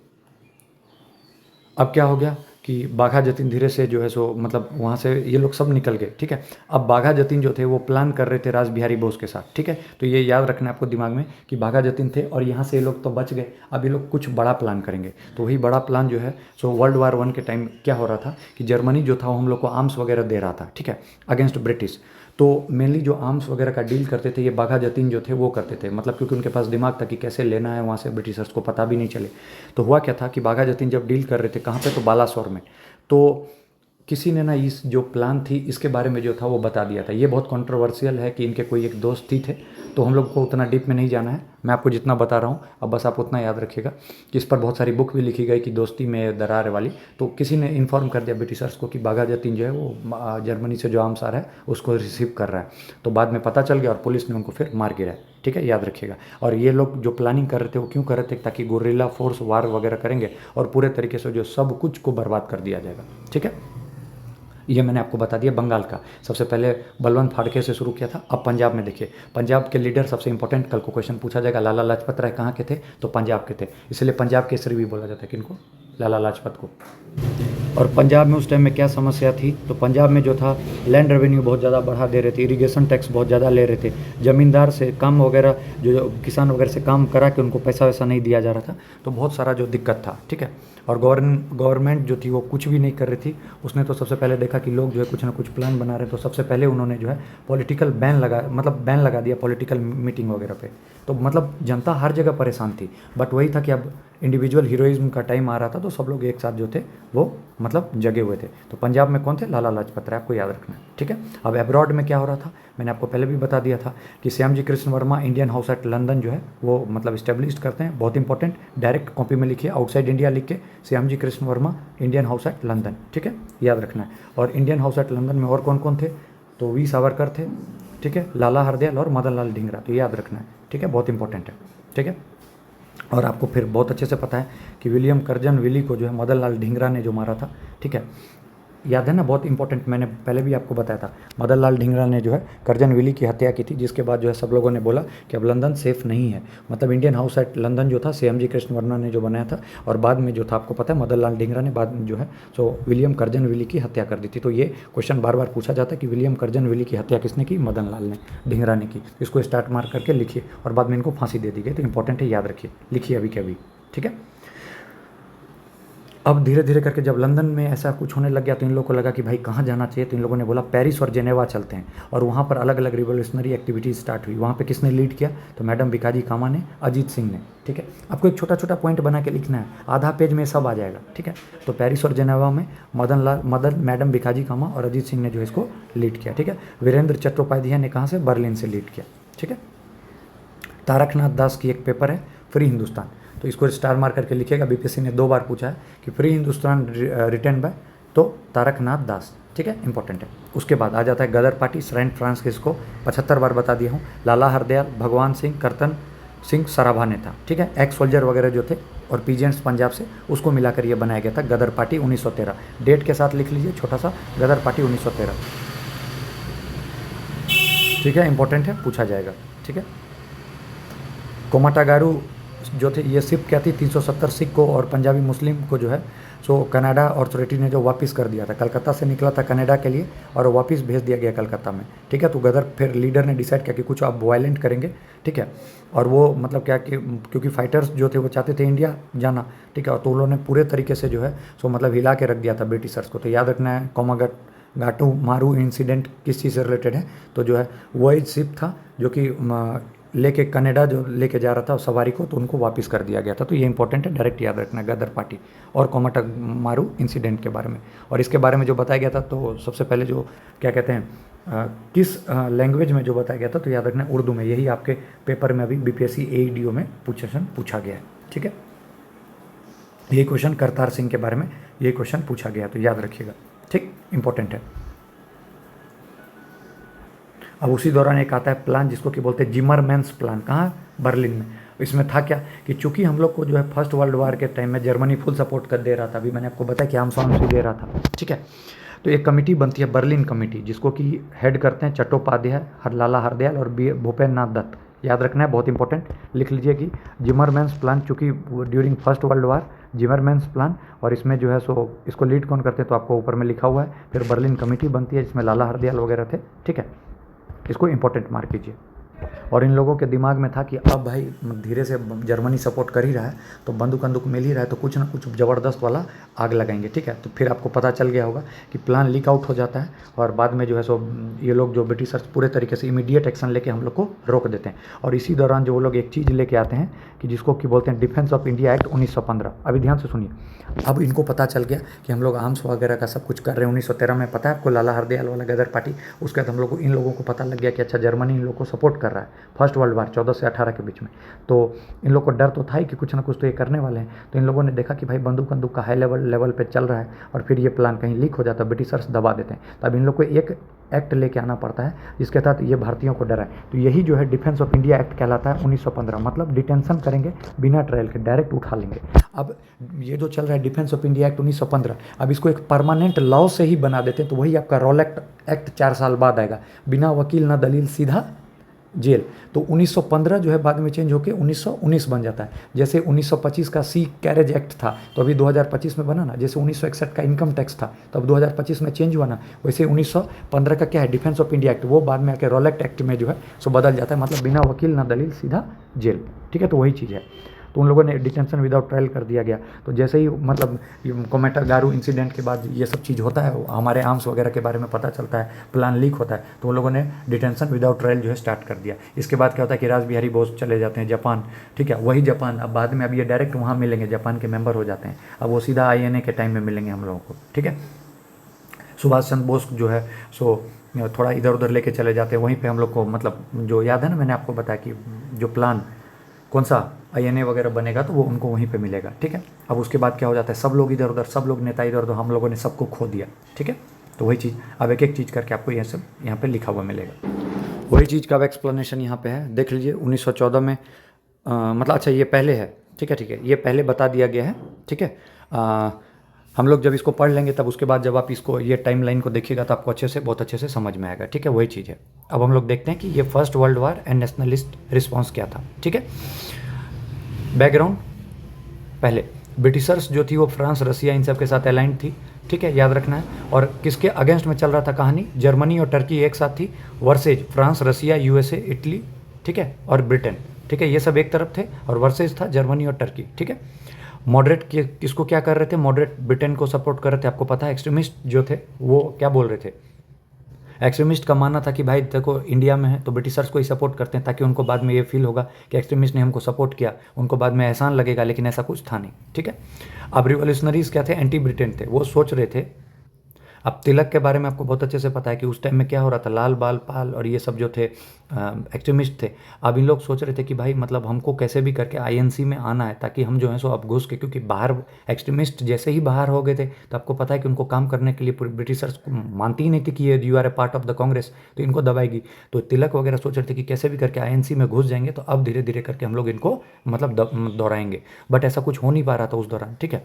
अब क्या हो गया कि बाघा जतीन धीरे से जो है सो मतलब वहाँ से ये लोग सब निकल गए, ठीक है। अब बाघा जतीन जो थे वो प्लान कर रहे थे रास बिहारी बोस के साथ, ठीक है। तो ये याद रखना है आपको दिमाग में कि बाघा जतीन थे, और यहाँ से ये लोग तो बच गए, अब ये लोग कुछ बड़ा प्लान करेंगे। तो वही बड़ा प्लान जो है सो वर्ल्ड वार 1 के टाइम क्या हो रहा था कि जर्मनी जो था वो हम लोग को आर्म्स वगैरह दे रहा था, ठीक है, अगेंस्ट ब्रिटिश। तो मेनली जो आर्म्स वगैरह का डील करते थे ये बाघा जतीन जो थे वो करते थे, मतलब क्योंकि उनके पास दिमाग था कि कैसे लेना है वहाँ से, ब्रिटिशर्स को पता भी नहीं चले। तो हुआ क्या था कि बाघा जतीन जब डील कर रहे थे कहाँ पे, तो बालासोर में, तो किसी ने ना इस जो प्लान थी इसके बारे में जो था वो बता दिया था। ये बहुत कंट्रोवर्शियल है कि इनके कोई एक दोस्त ही थे, तो हम लोग को उतना डीप में नहीं जाना है, मैं आपको जितना बता रहा हूँ अब बस आप उतना याद रखिएगा कि इस पर बहुत सारी बुक भी लिखी गई कि दोस्ती में दरार वाली। तो किसी ने इन्फॉर्म कर दिया ब्रिटिशर्स को कि बाघा जतीन जो है वो जर्मनी से जो आर्म्स आ रहा है उसको रिसीव कर रहा है। तो बाद में पता चल गया और पुलिस ने उनको फिर मार गिराया, ठीक है, याद रखिएगा। और ये लोग जो प्लानिंग कर रहे थे वो क्यों कर रहे थे, ताकि गोरिल्ला फोर्स वार वगैरह करेंगे और पूरे तरीके से जो सब कुछ को बर्बाद कर दिया जाएगा, ठीक है। ये मैंने आपको बता दिया बंगाल का। सबसे पहले बलवंत फाड़के से शुरू किया था। अब पंजाब में देखिए, पंजाब के लीडर सबसे इंपॉर्टेंट, कल को क्वेश्चन पूछा जाएगा, लाला लाजपत राय कहाँ के थे, तो पंजाब के थे, इसलिए पंजाब केसरी भी बोला जाता है किनको, लाला लाजपत को। और पंजाब में उस टाइम में क्या समस्या थी, तो पंजाब में जो था लैंड रेवेन्यू बहुत ज़्यादा बढ़ा दे रहे थे, इरिगेशन टैक्स बहुत ज़्यादा ले रहे थे, ज़मींदार से काम वगैरह जो किसान वगैरह से काम करा के उनको पैसा वैसा नहीं दिया जा रहा था, तो बहुत सारा जो दिक्कत था, ठीक है। और गवर्नमेंट जो थी वो कुछ भी नहीं कर रही थी। उसने तो सबसे पहले देखा कि लोग जो है कुछ ना कुछ प्लान बना रहे हैं, तो सबसे पहले उन्होंने जो है पॉलिटिकल बैन लगा दिया पॉलिटिकल मीटिंग वगैरह पे। तो मतलब जनता हर जगह परेशान थी, बट वही था कि अब इंडिविजुअल हीरोइज्म का टाइम आ रहा था, तो सब लोग एक साथ जो थे वो मतलब जगे हुए थे। तो पंजाब में कौन थे? लाला लाजपत राय, आपको याद रखना है, ठीक है। अब अब्रॉड में क्या हो रहा था, मैंने आपको पहले भी बता दिया था कि Shyamji Krishna Varma Indian house at London जो है वो मतलब इस्टेब्लिश करते हैं। बहुत इंपॉर्टेंट, डायरेक्ट कॉपी में लिखिए, आउटसाइड इंडिया लिख के Shyamji Krishna Varma Indian house at London, ठीक है, याद रखना है। और इंडियन हाउस एट लंदन में और कौन कौन थे? तो वी सावरकर थे, ठीक है, लाला हरदयाल और मदन लाल ढींगरा, तो याद रखना है, ठीक है, बहुत इंपॉर्टेंट है, ठीक है। और आपको फिर बहुत अच्छे से पता है कि विलियम कर्जन विली को जो है मदन लाल ढींगरा ने जो मारा था, ठीक है, याद है ना, बहुत इंपॉर्टेंट, मैंने पहले भी आपको बताया था। मदन लाल ढींगरा ने जो है कर्जन विली की हत्या की थी, जिसके बाद जो है सब लोगों ने बोला कि अब लंदन सेफ़ नहीं है। मतलब इंडियन हाउस एट लंदन जो था श्यामजी कृष्ण वर्मा ने जो बनाया था, और बाद में जो था आपको पता है मदन लाल ढींगरा ने बाद में जो है सो विलियम कर्जन विली की हत्या कर दी थी। तो ये क्वेश्चन बार बार पूछा जाता है कि विलियम कर्जन विली की हत्या किसने की? मदन लाल ने ढींगरा ने की। इसको स्टार्ट मार करके लिखिए, और बाद में इनको फांसी दे दी गई। तो इंपॉर्टेंट है, याद रखिए, लिखिए अभी के अभी, ठीक है। अब धीरे धीरे करके जब लंदन में ऐसा कुछ होने लग गया, तो इन लोगों को लगा कि भाई कहाँ जाना चाहिए, तो इन लोगों ने बोला पेरिस और जेनेवा चलते हैं। और वहाँ पर अलग अलग रिवोल्यूशनरी एक्टिविटीज़ स्टार्ट हुई। वहाँ पे किसने लीड किया? तो मैडम भिकाजी कामा ने, अजीत सिंह ने, ठीक है। आपको एक छोटा छोटा पॉइंट बना के लिखना है, आधा पेज में सब आ जाएगा, ठीक है। तो पेरिस और जेनेवा में मैडम भिकाजी कामा और अजीत सिंह ने जो इसको लीड किया, ठीक है। वीरेंद्र चट्टोपाध्याय ने कहाँ से? बर्लिन से लीड किया, ठीक है। तारकनाथ दास की एक पेपर है फ्री हिंदुस्तान, तो इसको स्टार मार करके लिखिएगा। बीपीएससी ने 2 बार पूछा है कि फ्री हिंदुस्तान रिटन बाय, तो तारकनाथ दास, ठीक है, इंपॉर्टेंट है। उसके बाद आ जाता है गदर पार्टी, सैंट फ्रांस, किसको 75 बार बता दिया हूँ। लाला हरदयाल, भगवान सिंह, करतन सिंह सराभा ने था, ठीक है। एक्स सोल्जर वगैरह जो थे और पीजेंट्स पंजाब से, उसको मिलाकर ये बनाया गया था गदर पार्टी 1913। डेट के साथ लिख लीजिए छोटा सा, गदर पार्टी 1913, ठीक है, इंपॉर्टेंट है, पूछा जाएगा, ठीक है। कोमाटागारू जो थे, ये शिप क्या थी? 370 सिख को और पंजाबी मुस्लिम को जो है सो कनाडा अथॉरिटी ने जो वापस कर दिया था। कलकत्ता से निकला था कनाडा के लिए और वापस भेज दिया गया कलकत्ता में, ठीक है। तो गदर फिर लीडर ने डिसाइड किया कि कुछ आप वायलेंट करेंगे, ठीक है। और वो मतलब क्या कि क्योंकि फाइटर्स जो थे वो चाहते थे इंडिया जाना, ठीक है। और तो उन्होंने पूरे तरीके से जो है सो मतलब हिला के रख दिया था ब्रिटिशर्स को। तो याद रखना है, कोमागाटू मारू इंसिडेंट किस चीज़ से रिलेटेड है? तो जो है वही शिप था जो कि लेके कनाडा जो लेके जा रहा था सवारी को, तो उनको वापस कर दिया गया था। तो ये इंपॉर्टेंट है, डायरेक्ट याद रखना, गदर पार्टी और कोमाटा मारू इंसिडेंट के बारे में। और इसके बारे में जो बताया गया था, तो सबसे पहले जो क्या कहते हैं किस लैंग्वेज में जो बताया गया था, तो याद रखना उर्दू में। यही आपके पेपर में अभी बीपीएससी एईडीओ में पूछा गया है, ठीक है। यही क्वेश्चन करतार सिंह के बारे में यही क्वेश्चन पूछा गया, तो याद रखिएगा, ठीक, इंपॉर्टेंट है। अब उसी दौरान एक आता है प्लान जिसको कि बोलते हैं जिमरमैन्स प्लान, कहाँ? बर्लिन में। इसमें था क्या कि चूंकि हम लोग को जो है फर्स्ट वर्ल्ड वार के टाइम में जर्मनी फुल सपोर्ट कर दे रहा था, अभी मैंने आपको बताया कि आर्म्स भी दे रहा था, ठीक है। तो एक कमेटी बनती है बर्लिन कमेटी, जिसको कि हेड करते हैं चट्टोपाध्याय, लाला हरदयाल और भूपेन्द्र नाथ दत्त। याद रखना है, बहुत इंपॉर्टेंट, लिख लीजिए कि जिमरमैन्स प्लान, चूँकि during first world war Zimmermann's plan, और इसमें जो है सो इसको लीड कौन करते हैं? तो आपको ऊपर में लिखा हुआ है। फिर बर्लिन कमेटी बनती है जिसमें लाला हरदयाल वगैरह थे, ठीक है। इसको इंपॉर्टेंट मार्क कीजिए। और इन लोगों के दिमाग में था कि अब भाई धीरे से जर्मनी सपोर्ट कर ही रहा है, तो बंदूक मिल ही रहा है, तो कुछ ना कुछ ज़बरदस्त वाला आग लगाएंगे, ठीक है। तो फिर आपको पता चल गया होगा कि प्लान लीक आउट हो जाता है, और बाद में जो है सो ये लोग जो ब्रिटिशर्स पूरे तरीके से इमीडिएट एक्शन लेके हम लोग को रोक देते हैं। और इसी दौरान जो वो लोग एक चीज़ लेके आते हैं कि जिसको कि बोलते हैं डिफेंस ऑफ इंडिया एक्ट 1915। अभी ध्यान से सुनिए, अब इनको पता चल गया कि हम लोग आर्म्स वगैरह का सब कुछ कर रहे हैं। 1913 में पता है आपको, लाला हरदयाल वाला गदर पार्टी। उसके बाद हम लोग को इन लोगों को पता लग गया कि अच्छा जर्मनी इन लोग को सपोर्ट कर रहा है फर्स्ट वर्ल्ड वार 14 से 18 के बीच में। तो इन लोग को डर तो था ही कि कुछ ना कुछ तो ये करने वाले हैं। तो इन लोगों ने देखा कि भाई बंदूक का हाई लेवल पे चल रहा है, और फिर ये प्लान कहीं लीक हो जाता है, ब्रिटिशर्स दबा देते हैं। तो अब इन लोग को एक एक्ट लेके आना पड़ता है जिसके तहत ये भारतीयों को डराए। तो यही जो है डिफेंस ऑफ इंडिया एक्ट कहलाता है 1915। मतलब डिटेंशन करेंगे बिना ट्रायल के, डायरेक्ट उठा लेंगे। अब ये जो चल रहा है डिफेंस ऑफ इंडिया एक्ट 1915, अब इसको एक परमानेंट लॉ से ही बना देते हैं। तो वही आपका रॉल एक्ट 4 साल बाद आएगा, बिना वकील ना दलील, सीधा जेल। तो 1915 जो है बाद में चेंज होकर 1919 बन जाता है। जैसे 1925 का सी कैरेज एक्ट था तो अभी 2025 में बना ना। जैसे 1961 का इनकम टैक्स था तो अब 2025 में चेंज हुआ ना। वैसे 1915 का क्या है, डिफेंस ऑफ इंडिया एक्ट, वो बाद में आके रॉलेक्ट एक्ट में जो है सो बदल जाता है। मतलब बिना वकील ना दलील, सीधा जेल। ठीक है, तो वही चीज़ है। तो उन लोगों ने डिटेंशन विदाउट ट्रायल कर दिया गया। तो जैसे ही मतलब कोमेटा गारू इंसिडेंट के बाद ये सब चीज़ होता है, हमारे आर्म्स वगैरह के बारे में पता चलता है, प्लान लीक होता है, तो उन लोगों ने डिटेंशन विदाउट ट्रायल जो है स्टार्ट कर दिया। इसके बाद क्या होता है कि राज बिहारी बोस चले जाते हैं जापान। ठीक है, वही जापान अब बाद में अब ये डायरेक्ट वहाँ मिलेंगे, जापान के मेंबर हो जाते हैं। अब वो सीधा INA के टाइम में मिलेंगे हम लोगों को। ठीक है, सुभाष चंद्र बोस जो है सो थोड़ा इधर उधर लेके चले जाते हैं। वहीं पे हम लोग को मतलब जो याद है ना, मैंने आपको बताया कि जो प्लान कौन सा INA वगैरह बनेगा तो वो उनको वहीं पे मिलेगा। ठीक है, अब उसके बाद क्या हो जाता है, सब लोग इधर उधर, सब लोग नेता इधर उधर, हम लोगों ने सबको खो दिया। ठीक है, तो वही चीज़ अब एक एक चीज़ करके आपको ये सब यहाँ पे लिखा हुआ मिलेगा। वही चीज़ का अब एक्सप्लेनेशन यहाँ पे है, देख लीजिए। 1914 में मतलब अच्छा ये पहले है। ठीक है, ठीक है, ये पहले बता दिया गया है। ठीक है, हम लोग जब इसको पढ़ लेंगे तब उसके बाद जब आप इसको ये टाइमलाइन को देखिएगा तो आपको अच्छे से, बहुत अच्छे से समझ में आएगा। ठीक है, वही चीज़ है। अब हम लोग देखते हैं कि ये first world war and nationalist response क्या था। ठीक है, बैकग्राउंड, पहले ब्रिटिशर्स जो थी वो फ्रांस, रसिया, इन सब के साथ अलाइंड थी। ठीक है, याद रखना है। और किसके अगेंस्ट में चल रहा था कहानी, जर्मनी और टर्की एक साथ थी वर्सेज फ्रांस, रसिया, USA, इटली, ठीक है, और ब्रिटेन। ठीक है, ये सब एक तरफ थे और वर्सेज था जर्मनी और टर्की। ठीक है, मॉडरेट किसको क्या कर रहे थे, मॉडरेट ब्रिटेन को सपोर्ट कर रहे थे। आपको पता है एक्सट्रीमिस्ट जो थे वो क्या बोल रहे थे, एक्सट्रीमिस्ट का मानना था कि भाई देखो इंडिया में है तो ब्रिटिशर्स को ही सपोर्ट करते हैं ताकि उनको बाद में ये फील होगा कि एक्सट्रीमिस्ट ने हमको सपोर्ट किया, उनको बाद में एहसान लगेगा, लेकिन ऐसा कुछ था नहीं। ठीक है, अब रिवोल्यूशनरीज क्या थे, एंटी ब्रिटेन थे, वो सोच रहे थे। अब तिलक के बारे में आपको बहुत अच्छे से पता है कि उस टाइम में क्या हो रहा था, लाल बाल पाल और ये सब जो थे एक्सट्रीमिस्ट थे। अब इन लोग सोच रहे थे कि भाई मतलब हमको कैसे भी करके INC में आना है ताकि हम जो है सो अब घुस के, क्योंकि बाहर एक्सट्रीमिस्ट जैसे ही बाहर हो गए थे तो आपको पता है कि उनको काम करने के लिए पूरी ब्रिटिशर्स मानती ही नहीं थी कि ये you are a part of the Congress, तो इनको दबाएगी। तो तिलक वगैरह सोच रहे थे कि कैसे भी करके INC में घुस जाएंगे तो अब धीरे धीरे करके हम लोग इनको मतलब दौड़ाएंगे, बट ऐसा कुछ हो नहीं पा रहा था उस दौरान। ठीक है,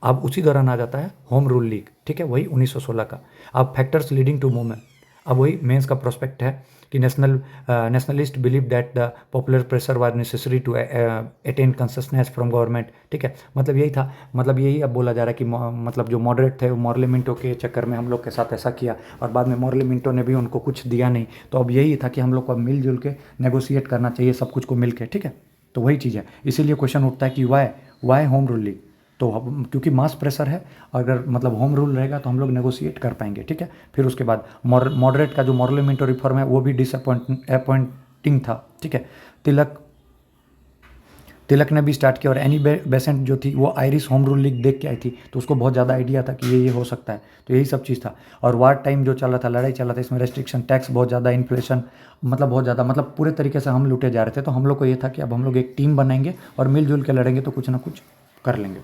अब उसी दौरान आ जाता है होम रूल लीग। ठीक है, वही 1916 का। अब फैक्टर्स लीडिंग टू मूवमेंट, अब वही मेंस का प्रोस्पेक्ट है कि nationalist believe that the popular pressure was necessary to attain concessions from government. ठीक है, मतलब यही था, मतलब यही अब बोला जा रहा है कि मतलब जो मॉडरेट थे वो मॉर्ले मिंटो के चक्कर में हम लोग के साथ ऐसा किया और बाद में मॉर्ले मिंटो ने भी उनको कुछ दिया नहीं, तो अब यही था कि हम लोग को अब मिलजुल के नेगोशिएट करना चाहिए सब कुछ को मिल के। ठीक है, तो वही चीज़ है। इसीलिए क्वेश्चन उठता है कि वाई होम रूल लीग, तो क्योंकि मास प्रेशर है, अगर मतलब होम रूल रहेगा तो हम लोग नेगोशिएट कर पाएंगे। ठीक है, फिर उसके बाद मॉडरेट का जो मॉर्लेमेंटो रिफॉर्म है वो भी अपॉइंटिंग था। ठीक है, तिलक ने भी स्टार्ट किया और एनी बेसेंट जो थी वो आयरिश होम रूल लीग देख के आई थी, तो उसको बहुत ज़्यादा आइडिया था कि ये हो सकता है, तो यही सब चीज़ था। और वार टाइम जो चल रहा था, लड़ाई चल रहा था, इसमें रेस्ट्रिक्शन, टैक्स बहुत ज़्यादा, इन्फ्लेशन, मतलब बहुत ज़्यादा, मतलब पूरे तरीके से हम लूटे जा रहे थे। तो हम लोग को ये था कि अब हम लोग एक टीम बनाएंगे और मिलजुल के लड़ेंगे तो कुछ ना कुछ कर लेंगे।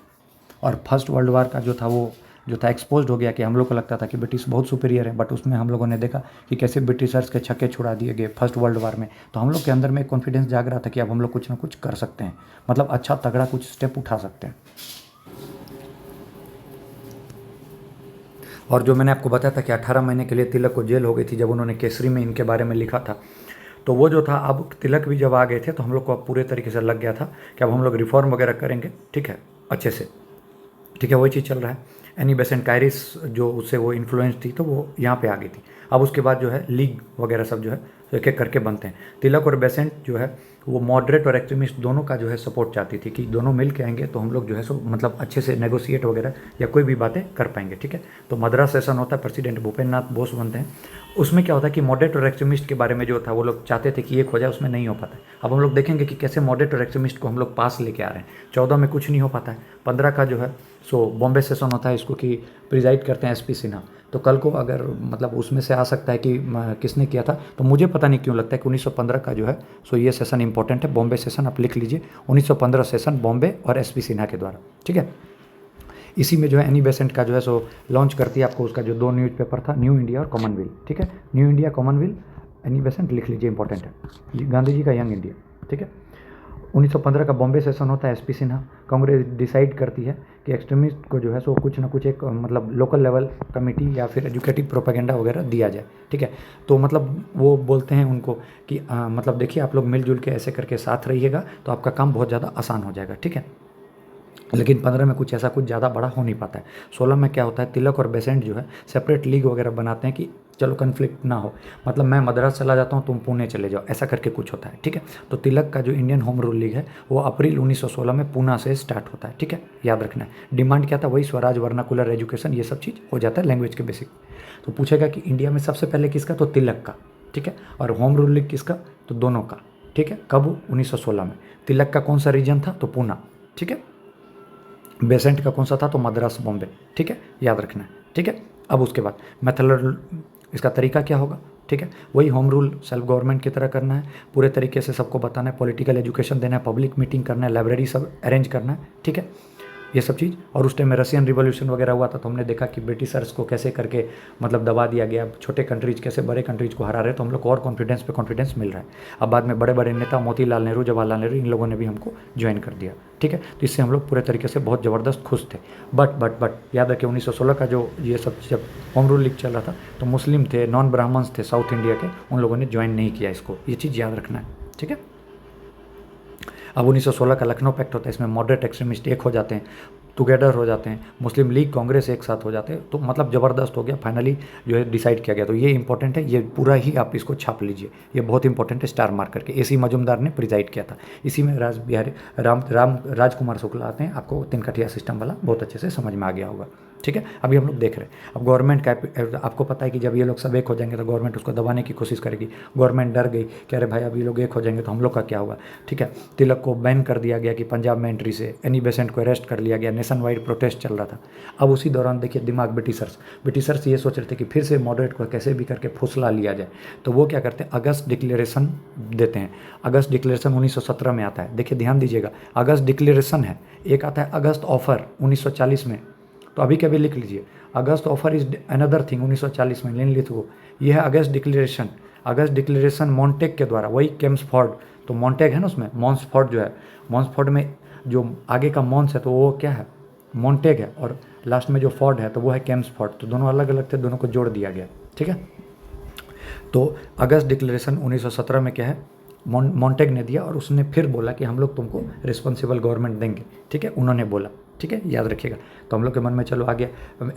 और फर्स्ट वर्ल्ड वार का जो था वो जो था एक्सपोज हो गया कि हम लोग को लगता था कि ब्रिटिश बहुत सुपीरियर है, बट उसमें हम लोगों ने देखा कि कैसे ब्रिटिशर्स के छक्के छुड़ा दिए गए फर्स्ट वर्ल्ड वार में। तो हम लोग के अंदर में एक कॉन्फिडेंस जाग रहा था कि अब हम लोग कुछ ना कुछ कर सकते हैं, मतलब अच्छा तगड़ा कुछ स्टेप उठा सकते हैं। और जो मैंने आपको बताया था कि 18 महीने के लिए तिलक को जेल हो गई थी जब उन्होंने केसरी में इनके बारे में लिखा था, तो वो जो था, अब तिलक भी जब आ गए थे तो हम लोग को अब पूरे तरीके से लग गया था कि अब हम लोग रिफॉर्म वगैरह करेंगे। ठीक है, अच्छे से। ठीक है, वही चीज़ चल रहा है। एनी बेसेंट कायरिस जो उससे वो इन्फ्लुएंस थी तो वो यहाँ पे आ गई थी। अब उसके बाद जो है लीग वगैरह सब जो है तो एक एक करके बनते हैं। तिलक और बेसेंट जो है वो मॉडरेट और एक्सट्रीमिस्ट दोनों का जो है सपोर्ट चाहती थी कि दोनों मिल के आएंगे तो हम लोग जो है सो मतलब अच्छे से नेगोशिएट वगैरह या कोई भी बातें कर पाएंगे। ठीक है, तो मद्रास सेशन होता है, प्रेसिडेंट भूपेंद्र नाथ बोस बनते हैं। उसमें क्या होता है कि मॉडरेट और एक्सट्रीमिस्ट के बारे में जो था वो लोग चाहते थे कि एक हो जाए, उसमें नहीं हो पाता है। अब हम लोग देखेंगे कि कैसे मॉडरेट और एक्सट्रीमिस्ट को हम लोग पास लेके आ रहे हैं। 14 में कुछ नहीं हो पाता है, 15 का जो है सो बॉम्बे सेशन होता है, इसको कि प्रिजाइड करते हैं SP सिन्हा। तो कल को अगर मतलब उसमें से आ सकता है कि किसने किया था, तो मुझे पता नहीं क्यों लगता है कि 1915 का जो है सो ये सेशन इंपॉर्टेंट है, बॉम्बे सेशन, आप लिख लीजिए 1915 सेशन बॉम्बे और SP सिन्हा के द्वारा। ठीक है, इसी में जो है एनी बेसेंट का जो है सो लॉन्च करती है। आपको उसका जो 2 न्यूज़पेपर था, न्यू इंडिया और कॉमनवेल्थ। ठीक है, new India, Commonwealth, Annie Besant लिख लीजिए, इंपॉर्टेंट है। गांधी जी का यंग इंडिया। ठीक है, 1915 का बॉम्बे सेशन होता है, एसपी सिन्हा, कांग्रेस डिसाइड करती है कि एक्सट्रीमिस्ट को जो है सो कुछ ना कुछ एक मतलब लोकल लेवल कमेटी या फिर एजुकेटिव प्रोपेगेंडा वगैरह दिया जाए, ठीक है। तो मतलब वो बोलते हैं उनको कि मतलब देखिए आप लोग मिलजुल के ऐसे करके साथ रहिएगा तो आपका काम बहुत ज़्यादा आसान हो जाएगा, ठीक है। लेकिन 15 में कुछ ऐसा कुछ ज़्यादा बड़ा हो नहीं पाता है। 16 में क्या होता है, तिलक और बेसेंट जो है सेपरेट लीग वगैरह बनाते हैं कि चलो कन्फ्लिक्ट ना हो, मतलब मैं मद्रास चला जाता हूँ तुम पुणे चले जाओ, ऐसा करके कुछ होता है, ठीक है। तो तिलक का जो इंडियन होम रूल लीग है वो अप्रैल 1916 में पूना से स्टार्ट होता है, ठीक है, याद रखना है। डिमांड क्या था, वही स्वराज, वर्नाकुलर एजुकेशन, ये सब चीज़ हो जाता है लैंग्वेज के बेसिक। तो पूछेगा कि इंडिया में सबसे पहले किसका, तो तिलक का, ठीक है। और होम रूल लीग किसका, तो दोनों का, ठीक है। कब, 1916 में। तिलक का कौन सा रीजन था, तो पूना, ठीक है। बेसेंट का कौन सा था, तो मद्रास, बॉम्बे, ठीक है, याद रखना है, ठीक है। अब उसके बाद मेथड, इसका तरीका क्या होगा, ठीक है, वही होम रूल सेल्फ गवर्नमेंट की तरह करना है, पूरे तरीके से सबको बताना है, पॉलिटिकल एजुकेशन देना है, पब्लिक मीटिंग करना है, लाइब्रेरी सब अरेंज करना है, ठीक है, ये सब चीज़। और उस टाइम में रशियन रिवॉल्यूशन वगैरह हुआ था तो हमने देखा कि ब्रिटिशर्स को कैसे करके मतलब दबा दिया गया, छोटे कंट्रीज कैसे बड़े कंट्रीज को हरा रहे, तो हम लोग को और कॉन्फिडेंस पे कॉन्फिडेंस मिल रहा है। अब बाद में बड़े बड़े नेता मोतीलाल नेहरू, जवाहरलाल नेहरू, इन लोगों ने भी हमको ज्वाइन कर दिया, ठीक है। तो इससे हम लोग पूरे तरीके से बहुत ज़बरदस्त खुश थे। बट याद रखिए 1916 का जो ये सब जब होम रूल लीग चल रहा था तो मुस्लिम थे, नॉन ब्राह्मण्स थे साउथ इंडिया के, उन लोगों ने ज्वाइन नहीं किया इसको, ये चीज़ याद रखना है, ठीक है। अब 1916 का लखनऊ पैक्ट होता है, इसमें मॉडरेट एक्सट्रीमिस्ट एक हो जाते हैं, टुगेदर हो जाते हैं, मुस्लिम लीग, कांग्रेस एक साथ हो जाते हैं, तो मतलब ज़बरदस्त हो गया, फाइनली जो है डिसाइड किया गया। तो ये इंपॉर्टेंट है, ये पूरा ही आप इसको छाप लीजिए, ये बहुत इंपॉर्टेंट है, स्टार मार्क करके। AC मजुमदार ने प्रिजाइड किया था, इसी में राजकुमार शुक्ला आते हैं, आपको तिनकठिया सिस्टम वाला बहुत अच्छे से समझ में आ गया होगा, ठीक है। अभी हम लोग देख रहे हैं अब गवर्नमेंट का, आपको पता है कि जब ये लोग सब एक हो जाएंगे तो गवर्नमेंट उसको दबाने की कोशिश करेगी। गवर्नमेंट डर गई कि अरे भाई अब ये लोग एक हो जाएंगे तो हम लोग का क्या होगा, ठीक है। तिलक को बैन कर दिया गया कि पंजाब में एंट्री से, एनी बेसेंट को अरेस्ट कर लिया गया, नेशन वाइड प्रोटेस्ट चल रहा था। अब उसी दौरान देखिए दिमाग ब्रिटिशर्स ये सोच रहे थे कि फिर से मॉडरेट को कैसे भी करके फुसला लिया जाए, तो वो क्या करते हैं, अगस्त डिक्लेरेशन देते हैं। अगस्त डिक्लेरेशन 1917 में आता है, देखिए ध्यान दीजिएगा, अगस्त डिक्लेरेशन है, एक आता है अगस्त ऑफर 1940 में, तो अभी कभी लिख लीजिए, अगस्त ऑफर इज अनदर थिंग 1940 में, लेन लिथ वो, ये है अगस्त डिक्लेरेशन। अगस्त डिक्लेरेशन मॉन्टेग के द्वारा, वही केम्सफोर्ड, तो मॉन्टेग है ना उसमें, मॉन्सफोर्ड जो है, मॉन्सफोर्ड में जो आगे का मॉन्स है तो वो क्या है, मॉन्टेग है, और लास्ट में जो फोर्ड है तो वो है केम्सफोर्ड, तो दोनों अलग अलग थे, दोनों को जोड़ दिया गया, ठीक है। तो अगस्त डिक्लेरेशन 1917 में क्या है, मॉन्टेग ने दिया, और उसने फिर बोला कि हम लोग तुमको रिस्पॉन्सिबल गवर्नमेंट देंगे, ठीक है, उन्होंने बोला, ठीक है, याद रखिएगा। तो हम लोग के मन में चलो आ गया,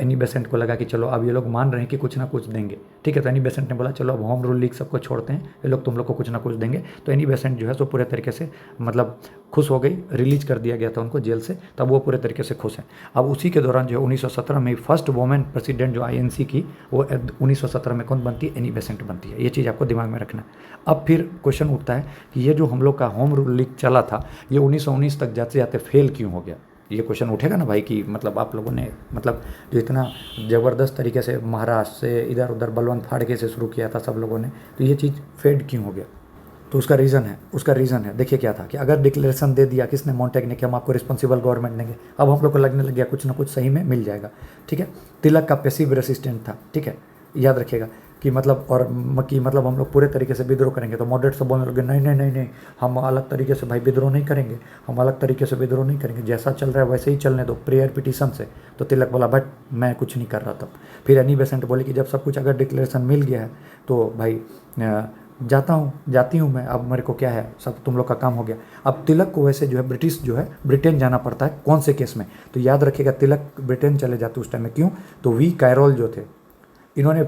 एनी बेसेंट को लगा कि चलो अब ये लोग मान रहे हैं कि कुछ ना कुछ देंगे, ठीक है। तो एनी बेसेंट ने बोला चलो अब होम रूल लीग सबको छोड़ते हैं, ये लोग तुम लोग को कुछ ना कुछ देंगे। तो एनी बेसेंट जो है सो पूरे तरीके से मतलब खुश हो गई, रिलीज कर दिया गया था उनको जेल से, तब वो पूरे तरीके से खुश हैं। अब उसी के दौरान जो है 1917 में फर्स्ट वुमेन प्रेसिडेंट जो INC की, वो 1917 में कौन बनती है, एनी बेसेंट बनती है, ये चीज़ आपको दिमाग में रखना है। अब फिर क्वेश्चन उठता है कि ये जो हम लोग का होम रूल लीग चला था, ये 1919 तक जाते जाते फेल क्यों हो गया, ये क्वेश्चन उठेगा ना भाई कि मतलब आप लोगों ने मतलब जो इतना ज़बरदस्त तरीके से महाराष्ट्र से इधर उधर बलवंत फाड़के से शुरू किया था सब लोगों ने, तो ये चीज़ फेड क्यों हो गया। तो उसका रीज़न है देखिए क्या था कि अगर डिक्लेरेशन दे दिया किसने, मॉन्टेग ने, कि हम आपको रिस्पॉन्सिबल गवर्नमेंट देंगे, अब हम लोग को लगने लग गया कुछ ना कुछ सही में मिल जाएगा, ठीक है। तिलक का पैसिव रेसिस्टेंट था, ठीक है, याद रखिएगा कि मतलब और कि मतलब हम लोग पूरे तरीके से विद्रोह करेंगे, तो मॉडरेट सब बोलने लगे नहीं नहीं नहीं नहीं, हम अलग तरीके से भाई विद्रोह नहीं करेंगे, हम अलग तरीके से विद्रोह नहीं करेंगे, जैसा चल रहा है वैसे ही चलने दो, प्रेयर पिटीशन से। तो तिलक बोला बट मैं कुछ नहीं कर रहा तब। फिर एनी बेसेंट बोले कि जब सब कुछ अगर डिक्लेरेशन मिल गया है तो भाई जाती हूँ मैं, अब मेरे को क्या है, सब तुम लोग का काम हो गया। अब तिलक को वैसे जो है ब्रिटेन जाना पड़ता है, कौन से केस में, तो याद रखिएगा तिलक ब्रिटेन चले जाते उस टाइम में, क्यों, तो वी कैरोल जो थे, इन्होंने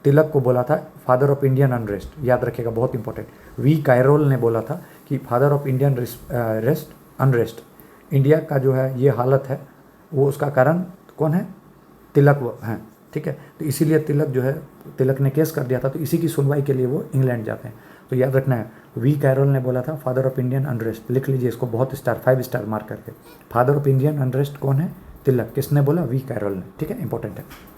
तिलक को बोला था फादर ऑफ इंडियन अनरेस्ट, याद रखिएगा बहुत इंपॉर्टेंट, वी कैरोल ने बोला था कि father of Indian unrest, India का जो है ये हालत है वो उसका कारण कौन है, तिलक हैं, ठीक है। तो इसीलिए तिलक ने केस कर दिया था, तो इसी की सुनवाई के लिए वो इंग्लैंड जाते हैं। तो याद रखना है, वी कैरोल ने बोला था फादर ऑफ इंडियन अनरेस्ट, लिख लीजिए इसको, बहुत स्टार 5 स्टार मार्क करके। फादर ऑफ इंडियन अनरेस्ट कौन है, तिलक, किसने बोला, वी कैरोल ने, ठीक है, इंपॉर्टेंट है।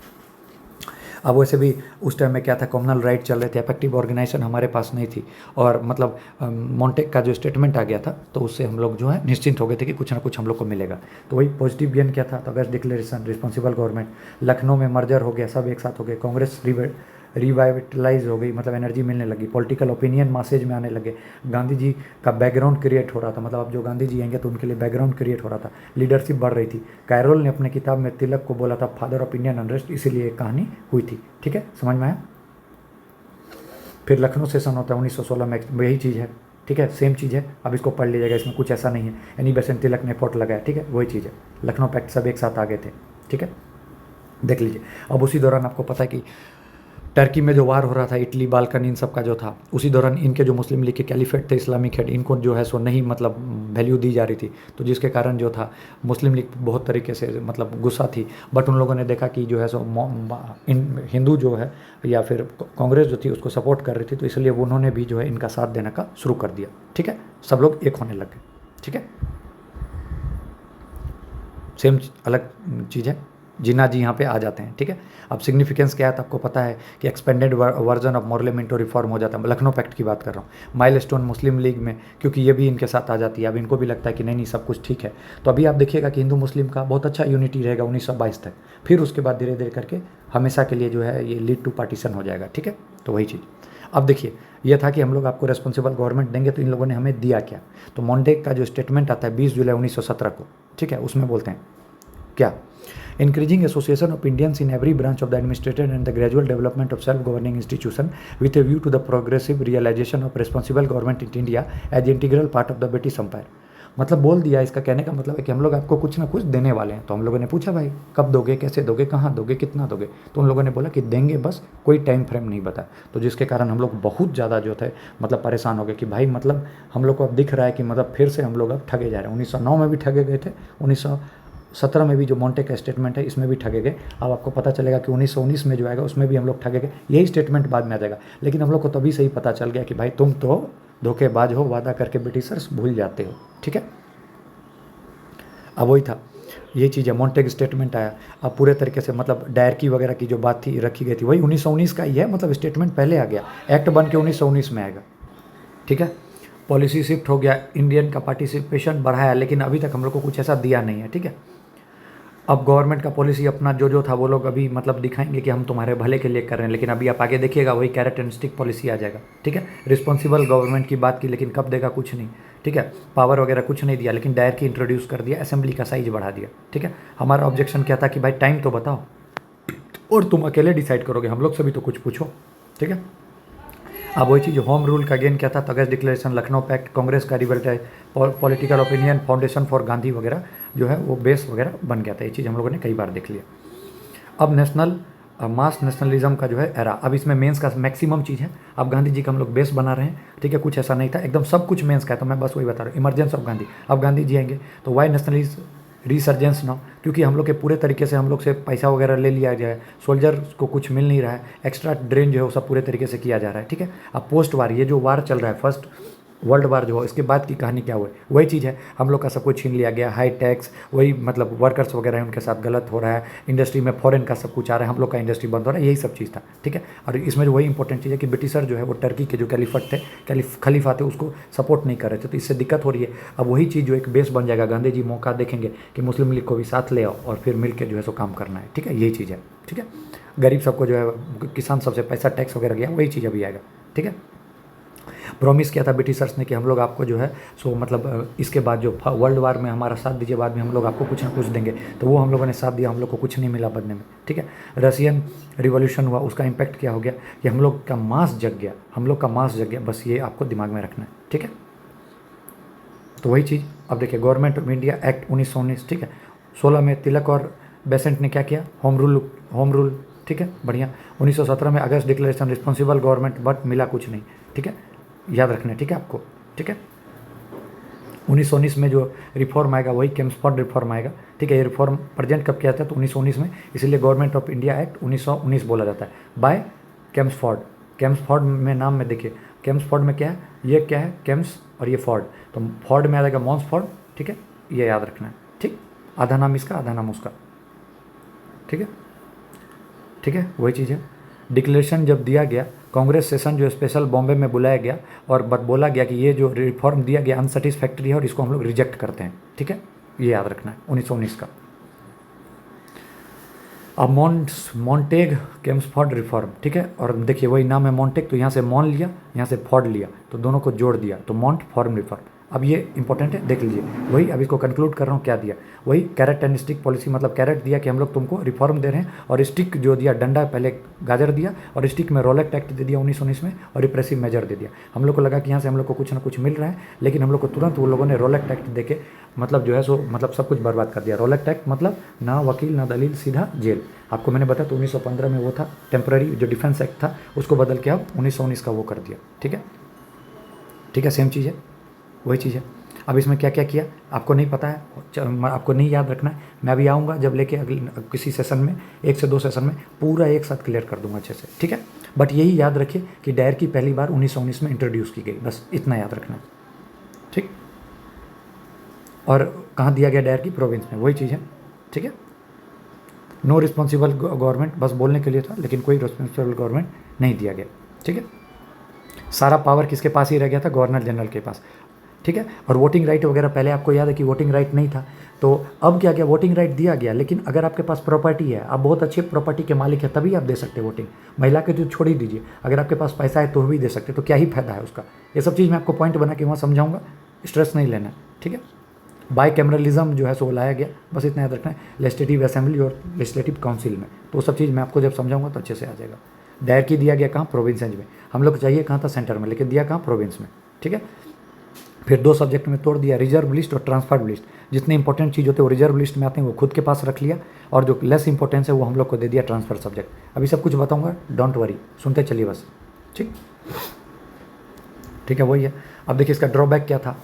अब वैसे भी उस टाइम में क्या था, कम्युनल राइट चल रहे थे, इफेक्टिव ऑर्गेनाइजेशन हमारे पास नहीं थी, और मतलब मॉन्टेग का जो स्टेटमेंट आ गया था तो उससे हम लोग जो है निश्चिंत हो गए थे कि कुछ ना कुछ हम लोग को मिलेगा। तो वही पॉजिटिव गेन क्या था, तो अगस्त डिक्लेरेशन, रिस्पॉन्सिबल गवर्नमेंट, लखनऊ में मर्जर हो गया, सब एक साथ हो गए, कांग्रेस रिवाइटलाइज हो गई, मतलब एनर्जी मिलने लगी, पॉलिटिकल ओपिनियन मासेज में आने लगे, गांधी जी का बैकग्राउंड क्रिएट हो रहा था, मतलब अब जो गांधी जी आएंगे तो उनके लिए बैकग्राउंड क्रिएट हो रहा था, लीडरशिप बढ़ रही थी। कैरोल ने अपने किताब में तिलक को बोला था फादर ऑफ इंडियन अनरेस्ट, इसीलिए एक कहानी हुई थी। ठीक है, समझ में आया। फिर लखनऊ सेशन होता है 1916 में, वही चीज़ है। ठीक है, सेम चीज़ है, अब इसको पढ़ लीजिएगा, इसमें कुछ ऐसा नहीं है। एनी बेसेंट तिलक ने एफर्ट लगाया। ठीक है, वही चीज़ है, लखनऊ पैक्ट सब एक साथ आ गए थे। ठीक है, देख लीजिए। अब उसी दौरान आपको पता है कि टर्की में जो वार हो रहा था, इटली बाल्कन इन सब का जो था, उसी दौरान इनके जो मुस्लिम लीग के कैलिफेट थे, इस्लामिक हेड, इनको जो है सो नहीं मतलब वैल्यू दी जा रही थी, तो जिसके कारण जो था मुस्लिम लीग बहुत तरीके से मतलब गुस्सा थी। बट उन लोगों ने देखा कि जो है सो हिंदू जो है या फिर कांग्रेस जो थी उसको सपोर्ट कर रही थी, तो इसलिए उन्होंने भी जो है इनका साथ देने का शुरू कर दिया। ठीक है, सब लोग एक होने लग गए। ठीक है, सेम अलग चीज़ है। जिन्ना जी यहाँ पे आ जाते हैं। ठीक है, अब सिग्निफिकेंस क्या है तो आपको पता है कि एक्सपेंडेड वर्जन ऑफ मोरलेमेंटो रिफॉर्म हो जाता है। लखनऊ पैक्ट की बात कर रहा हूँ। माइलस्टोन मुस्लिम लीग में, क्योंकि ये भी इनके साथ आ जाती है, अब इनको भी लगता है कि नहीं सब कुछ ठीक है। तो अभी आप देखिएगा कि हिंदू मुस्लिम का बहुत अच्छा यूनिटी रहेगा 1922 तक, फिर उसके बाद धीरे धीरे करके हमेशा के लिए जो है ये लीड टू पार्टीशन हो जाएगा। ठीक है, तो वही चीज़। अब देखिए, ये था कि हम लोग आपको रेस्पॉन्सिबल गवर्नमेंट देंगे, तो इन लोगों ने हमें दिया क्या। तो मोंटेक का जो स्टेटमेंट आता है 20 जुलाई 1917 को, ठीक है, उसमें बोलते हैं क्या, increasing association of Indians in every branch of the administration and the gradual development of self-governing institution with a view to the progressive realization of responsible government in India as integral part of the British Empire। मतलब बोल दिया, इसका कहने का मतलब है कि हम लोग आपको कुछ ना कुछ देने वाले हैं। तो हम लोगों ने पूछा भाई कब दोगे, कैसे दोगे, कहाँ दोगे, कितना दोगे, तो उन लोगों ने बोला कि देंगे, बस कोई टाइम फ्रेम नहीं बता। तो जिसके कारण हम लोग बहुत ज़्यादा जो थे मतलब परेशान हो गए कि भाई मतलब हम लोग को अब दिख रहा है कि मतलब फिर से हम लोग अब ठगे जा रहे हैं। 1909 में भी ठगे गए थे, 1917 में भी जो मोंटेक का स्टेटमेंट है इसमें भी ठगे गए। अब आपको पता चलेगा कि 1919 में जो आएगा उसमें भी हम लोग ठगे गए। यही स्टेटमेंट बाद में आ जाएगा, लेकिन हम लोग को तभी से ही पता चल गया कि भाई तुम तो धोखेबाज हो, वादा करके ब्रिटिशर्स भूल जाते हो। ठीक है, अब वही था, यही चीज़ है। मोंटेक स्टेटमेंट आया, अब पूरे तरीके से मतलब डायरकी वगैरह की जो बात थी रखी गई थी वही 1919 का ही है, मतलब स्टेटमेंट पहले आ गया, एक्ट बन के 1919 में आएगा। ठीक है, पॉलिसी शिफ्ट हो गया, इंडियन का पार्टिसिपेशन बढ़ाया, लेकिन अभी तक हम लोग को कुछ ऐसा दिया नहीं है। ठीक है, अब गवर्नमेंट का पॉलिसी अपना जो था वो लोग अभी मतलब दिखाएंगे कि हम तुम्हारे भले के लिए कर रहे हैं, लेकिन अभी आप आगे देखिएगा वही कैरेट एंड स्टिक पॉलिसी आ जाएगा। ठीक है, रिस्पॉन्सिबल गवर्नमेंट की बात की, लेकिन कब देगा कुछ नहीं। ठीक है, पावर वगैरह कुछ नहीं दिया, लेकिन डायरेक्ट इंट्रोड्यूस कर दिया, असेंबली का साइज बढ़ा दिया। ठीक है, हमारा ऑब्जेक्शन क्या था कि भाई टाइम तो बताओ, और तुम अकेले डिसाइड करोगे, हम लोग से भी तो कुछ पूछो। ठीक है, अब वही चीज़ होम रूल का गेन क्या था, तगस डिक्लेरेशन, लखनऊ पैक्ट, कांग्रेस का रिवल्ट है, political opinion, foundation for Gandhi वगैरह जो है वो बेस वगैरह बन गया था। ये चीज़ हम लोगों ने कई बार देख लिया। अब नेशनल मास नेशनलिज्म का जो है एरा, अब इसमें मेंस का मैक्सिमम चीज़ है। अब गांधी जी का हम लोग बेस बना रहे हैं। ठीक है, कुछ ऐसा नहीं था, एकदम सब कुछ मेंस का है, तो मैं बस वही बता रहा हूँ, इमरजेंस ऑफ गांधी। अब गांधी जी आएंगे तो वाई नेशनलिज्म रिसर्जेंस ना, क्योंकि हम लोग के पूरे तरीके से हम लोग से पैसा वगैरह ले लिया जाए, सोल्जर को कुछ मिल नहीं रहा है, एक्स्ट्रा ड्रेन जो है वो सब पूरे तरीके से किया जा रहा है। ठीक है, अब पोस्ट वार, ये जो वार चल रहा है फर्स्ट वर्ल्ड वार जो है, इसके बाद की कहानी क्या हुई, वही चीज़ है, हम लोग का सब कुछ छीन लिया गया, हाई टैक्स, वही मतलब वर्कर्स वगैरह हैं उनके साथ गलत हो रहा है, इंडस्ट्री में फॉरेन का सब कुछ आ रहा है, हम लोग का इंडस्ट्री बंद हो रहा है, यही सब चीज़ था। ठीक है, और इसमें जो वही इंपॉर्टेंट चीज़ है कि ब्रिटिशर जो है वो टर्की के जो कैलिफट थे, खलीफा थे, उसको सपोर्ट नहीं कर रहे थे, तो इससे दिक्कत हो रही है। अब वही चीज़ जो एक बेस बन जाएगा, गांधी जी मौका देखेंगे कि मुस्लिम लीग को भी साथ ले आओ और फिर मिल के जो है सो काम करना है। ठीक है, यही चीज़ है। ठीक है, गरीब सबको जो है, किसान सबसे पैसा टैक्स वगैरह गया, वही चीज़ अभी आएगा। ठीक है, प्रॉमिस किया था ब्रिटिशर्स ने कि हम लोग आपको जो है सो मतलब इसके बाद जो वर्ल्ड वार में हमारा साथ दीजिए, बाद में हम लोग आपको कुछ ना कुछ देंगे, तो वो हम लोगों ने साथ दिया, हम लोग को कुछ नहीं मिला बदले में। ठीक है, रशियन रिवॉल्यूशन हुआ, उसका इम्पैक्ट क्या हो गया कि हम लोग का मास जग गया, हम लोग का मास जग गया, बस ये आपको दिमाग में रखना है। ठीक है, तो वही चीज़। अब देखिए, गवर्नमेंट ऑफ इंडिया एक्ट 1919। ठीक है, 16 में तिलक और बेसेंट ने क्या किया, होम रूल। ठीक है, बढ़िया। 1917 में अगस्त डिक्लेरेशन, रिस्पॉन्सिबल गवर्नमेंट, बट मिला कुछ नहीं। ठीक है, याद रखना है। ठीक है आपको। ठीक है, 1919 में जो रिफॉर्म आएगा वही केम्सफोर्ड रिफॉर्म आएगा। ठीक है, ये रिफॉर्म प्रेजेंट कब किया था, तो 1919 में, इसीलिए गवर्नमेंट ऑफ इंडिया एक्ट 1919 बोला जाता है, बाय केम्सफोर्ड में नाम में देखिए, केम्सफोर्ड में क्या है, ये क्या है, केम्स और ये फोर्ड, तो फोर्ड में आ जाएगा मॉन्सफोर्ड। ठीक है, ये याद रखना है। ठीक, आधा नाम इसका आधा नाम उसका। ठीक है, ठीक है, वही चीज़ है। डिक्लेरेशन जब दिया गया, कांग्रेस सेशन जो स्पेशल बॉम्बे में बुलाया गया और बोला गया कि ये जो रिफॉर्म दिया गया अनसेटिस्फैक्ट्री है और इसको हम लोग रिजेक्ट करते हैं। ठीक है, ये याद रखना है 1919 का। अब मॉन्टेग केम्सफोर्ड रिफॉर्म, ठीक है। और देखिए वही नाम है मॉन्टेग, तो यहाँ से मॉन लिया, यहाँ से फोर्ड लिया, तो दोनों को जोड़ दिया तो मॉन्ट फॉर्म रिफॉर्म। अब ये इंपॉर्टेंट है, देख लीजिए। वही अब इसको कंक्लूड कर रहा हूँ, क्या दिया, वही कैरेट एंड स्टिक पॉलिसी, मतलब कैरेट दिया कि हम लोग तुमको रिफॉर्म दे रहे हैं, और स्टिक जो दिया, डंडा पहले गाजर दिया, और स्टिक में रोलेक्ट एक्ट दे दिया 1919 में, और रिप्रेसिव मेजर दे दिया। हम लोग को लगा कि यहाँ से हम लोग को कुछ ना कुछ मिल रहा है, लेकिन हम लोग को तुरंत वो लोगों ने रोलेक्ट एक्ट दे के मतलब जो है सो मतलब सब कुछ बर्बाद कर दिया। रोलेक्ट एक्ट मतलब ना वकील ना दलील, सीधा जेल। आपको मैंने बताया तो 1915 में वो था टेम्पररी जो डिफेंस एक्ट था, उसको बदल के अब 1919 का वो कर दिया, ठीक है। ठीक है, सेम चीज़ है, वही चीज़ है। अब इसमें क्या क्या किया आपको नहीं पता है, आपको नहीं याद रखना है। मैं अभी आऊँगा जब लेके अगले किसी सेशन में, 1 से 2 सेशन में पूरा एक साथ क्लियर कर दूंगा अच्छे से, ठीक है। बट यही याद रखिए कि डायर की पहली बार 1919 में इंट्रोड्यूस की गई, बस इतना याद रखना है, ठीक। और कहाँ दिया गया डायर की, प्रोविंस में, वही चीज़ है, ठीक है। नो रिस्पॉन्सिबल गवर्नमेंट, बस बोलने के लिए था, लेकिन कोई रिस्पॉन्सिबल गवर्नमेंट नहीं दिया गया, ठीक है। सारा पावर किसके पास ही रह गया था, गवर्नर जनरल के पास, ठीक है। और वोटिंग राइट वगैरह पहले आपको याद है कि वोटिंग राइट नहीं था, तो अब क्या गया, वोटिंग राइट दिया गया। लेकिन अगर आपके पास प्रॉपर्टी है, आप बहुत अच्छे प्रॉपर्टी के मालिक है, तभी आप दे सकते वोटिंग। महिला के तो छोड़ ही दीजिए, अगर आपके पास पैसा है तो भी दे सकते, तो क्या ही फायदा है उसका। ये सब चीज़ मैं आपको पॉइंट बना के वहाँ समझाऊंगा, स्ट्रेस नहीं लेना, ठीक है। बाई कैमरलिज्म जो है सो लाया गया, बस इतना याद रखना है, लेजिस्लेटिव असेंबली और लेजिस्लेटिव काउंसिल में, तो सब चीज़ मैं आपको जब समझाऊंगा तो अच्छे से आ जाएगा। दायर की दिया गया कहाँ, प्रोविंसेज में। हम लोग को चाहिए कहाँ था, सेंटर में, लेकिन दिया कहाँ, प्रोविंस में, ठीक है। फिर 2 सब्जेक्ट में तोड़ दिया, रिजर्व लिस्ट और ट्रांसफर्ड लिस्ट। जितने इंपॉर्टेंट चीज़ होते हैं वो रिजर्व लिस्ट में आते हैं, वो खुद के पास रख लिया, और जो लेस इंपॉर्टेंस है वो हम लोग को दे दिया ट्रांसफर सब्जेक्ट। अभी सब कुछ बताऊंगा, डोंट वरी, सुनते चलिए बस, ठीक, ठीक है, वही है। अब देखिए इसका ड्रॉबैक क्या था,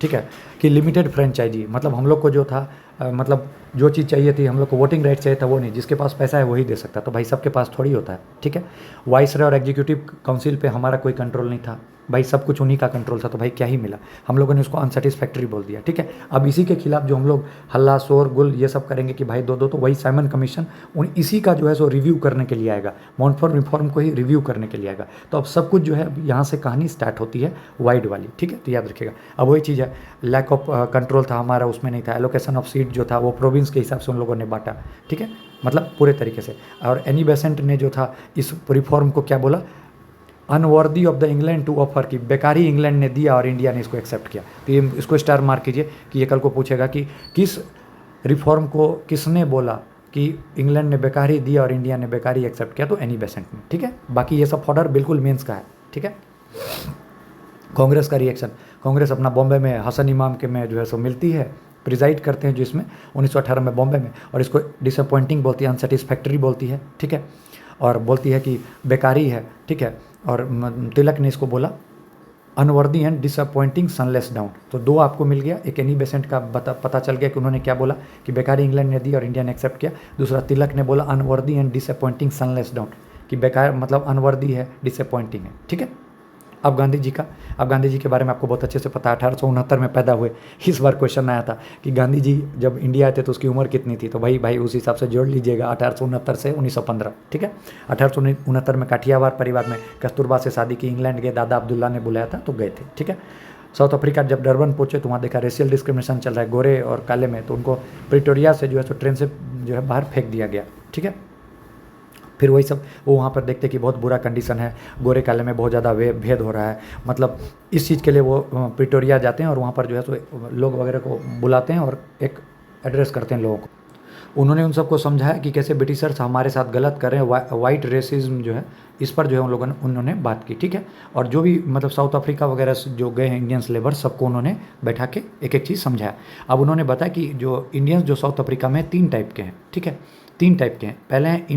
ठीक है, कि लिमिटेड फ्रेंचाइजी, मतलब हम लोग को जो था मतलब जो चीज़ चाहिए थी, हम लोग को वोटिंग राइट चाहिए था, वो नहीं, जिसके पास पैसा है वही दे सकता, तो भाई सबके पास थोड़ी होता है, ठीक है। वाइसरॉय और एग्जीक्यूटिव काउंसिल पे हमारा कोई कंट्रोल नहीं था, भाई सब कुछ उन्हीं का कंट्रोल था, तो भाई क्या ही मिला, हम लोगों ने उसको अनसेटिस्फैक्ट्री बोल दिया, ठीक है। अब इसी के खिलाफ जो हम लोग हल्ला शोर गुल ये सब करेंगे कि भाई दो, तो वही साइमन कमीशन उन इसी का जो है सो रिव्यू करने के लिए आएगा, मॉन्टफोर्ड रिफॉर्म को ही रिव्यू करने के लिए आएगा। तो अब सब कुछ जो है यहाँ से कहानी स्टार्ट होती है वाइड वाली, ठीक है, तो याद रखिएगा। अब वही चीज़ है, लैक ऑफ कंट्रोल था हमारा, उसमें नहीं था। एलोकेशन ऑफ सीट जो था वो प्रोविंस के हिसाब से उन लोगों ने बांटा, ठीक है, मतलब पूरे तरीके से। और एनी बेसेंट ने जो था इस रिफॉर्म को क्या बोला, unworthy of the England to offer, की बेकार ही इंग्लैंड ने दिया और इंडिया ने इसको एक्सेप्ट किया। तो ये इसको स्टार मार्क कीजिए कि ये कल को पूछेगा कि किस रिफॉर्म को किसने बोला कि इंग्लैंड ने बेकार ही दिया और इंडिया ने बेकार ही एक्सेप्ट किया, तो एनी बेसेंट ने, ठीक है। बाकी ये सब फॉर्डर बिल्कुल मेंस का है, ठीक है। कांग्रेस का रिएक्शन, कांग्रेस अपना बॉम्बे में हसन इमाम के में जो है सो मिलती है, प्रिजाइड करते हैं जो इसमें 1918 में बॉम्बे में, और इसको डिसअपॉइंटिंग बोलती है, अनसेटिस्फैक्ट्री बोलती है, ठीक है, और बोलती है कि बेकारी है, ठीक है। और तिलक ने इसको बोला unworthy and disappointing sunless down. तो 2 आपको मिल गया, एक एनी बेसेंट का पता चल गया कि उन्होंने क्या बोला कि बेकारी इंग्लैंड ने दी और इंडिया ने एक्सेप्ट किया। दूसरा तिलक ने बोला unworthy and disappointing sunless down, कि बेकार मतलब अनवर्दी है, डिसअपॉइंटिंग है, ठीक है। अब गांधी जी का, अब गांधी जी के बारे में आपको बहुत अच्छे से पता है, 1869 में पैदा हुए। इस बार क्वेश्चन आया था कि गांधी जी जब इंडिया आए थे तो उसकी उम्र कितनी थी, तो भाई उस हिसाब से जोड़ लीजिएगा 1869 से 1915, ठीक है। 1869 में काठियावाड़ परिवार में कस्तूरबा से शादी की, इंग्लैंड गए, दादा अब्दुल्ला ने बुलाया था तो गए थे, ठीक है। साउथ अफ्रीका जब डरबन पहुंचे तो वहाँ देखा रेशियल डिस्क्रिमिनेशन चल रहा है, गोरे और काले में, तो उनको प्रिटोरिया से जो है सो ट्रेन से जो है बाहर फेंक दिया गया, ठीक है। फिर वही सब वो वहाँ पर देखते कि बहुत बुरा कंडीशन है, गोरे काले में बहुत ज़्यादा भेद हो रहा है, मतलब इस चीज़ के लिए वो प्रिटोरिया जाते हैं और वहाँ पर जो है सो लोग वगैरह को बुलाते हैं और एक एड्रेस करते हैं लोगों को। उन्होंने उन सबको समझाया कि कैसे ब्रिटिशर्स हमारे साथ गलत कर रहे हैं, वाइट रेसिज्म जो है इस पर जो है उन लोगों ने उन्होंने बात की, ठीक है। और जो भी मतलब साउथ अफ्रीका वगैरह से जो गए हैं इंडियंस लेबर, सबको उन्होंने बैठा के एक एक चीज़ समझाया। अब उन्होंने बताया कि जो इंडियंस जो साउथ अफ्रीका में 3 टाइप के हैं, ठीक है, 3 टाइप के हैं। पहले हैं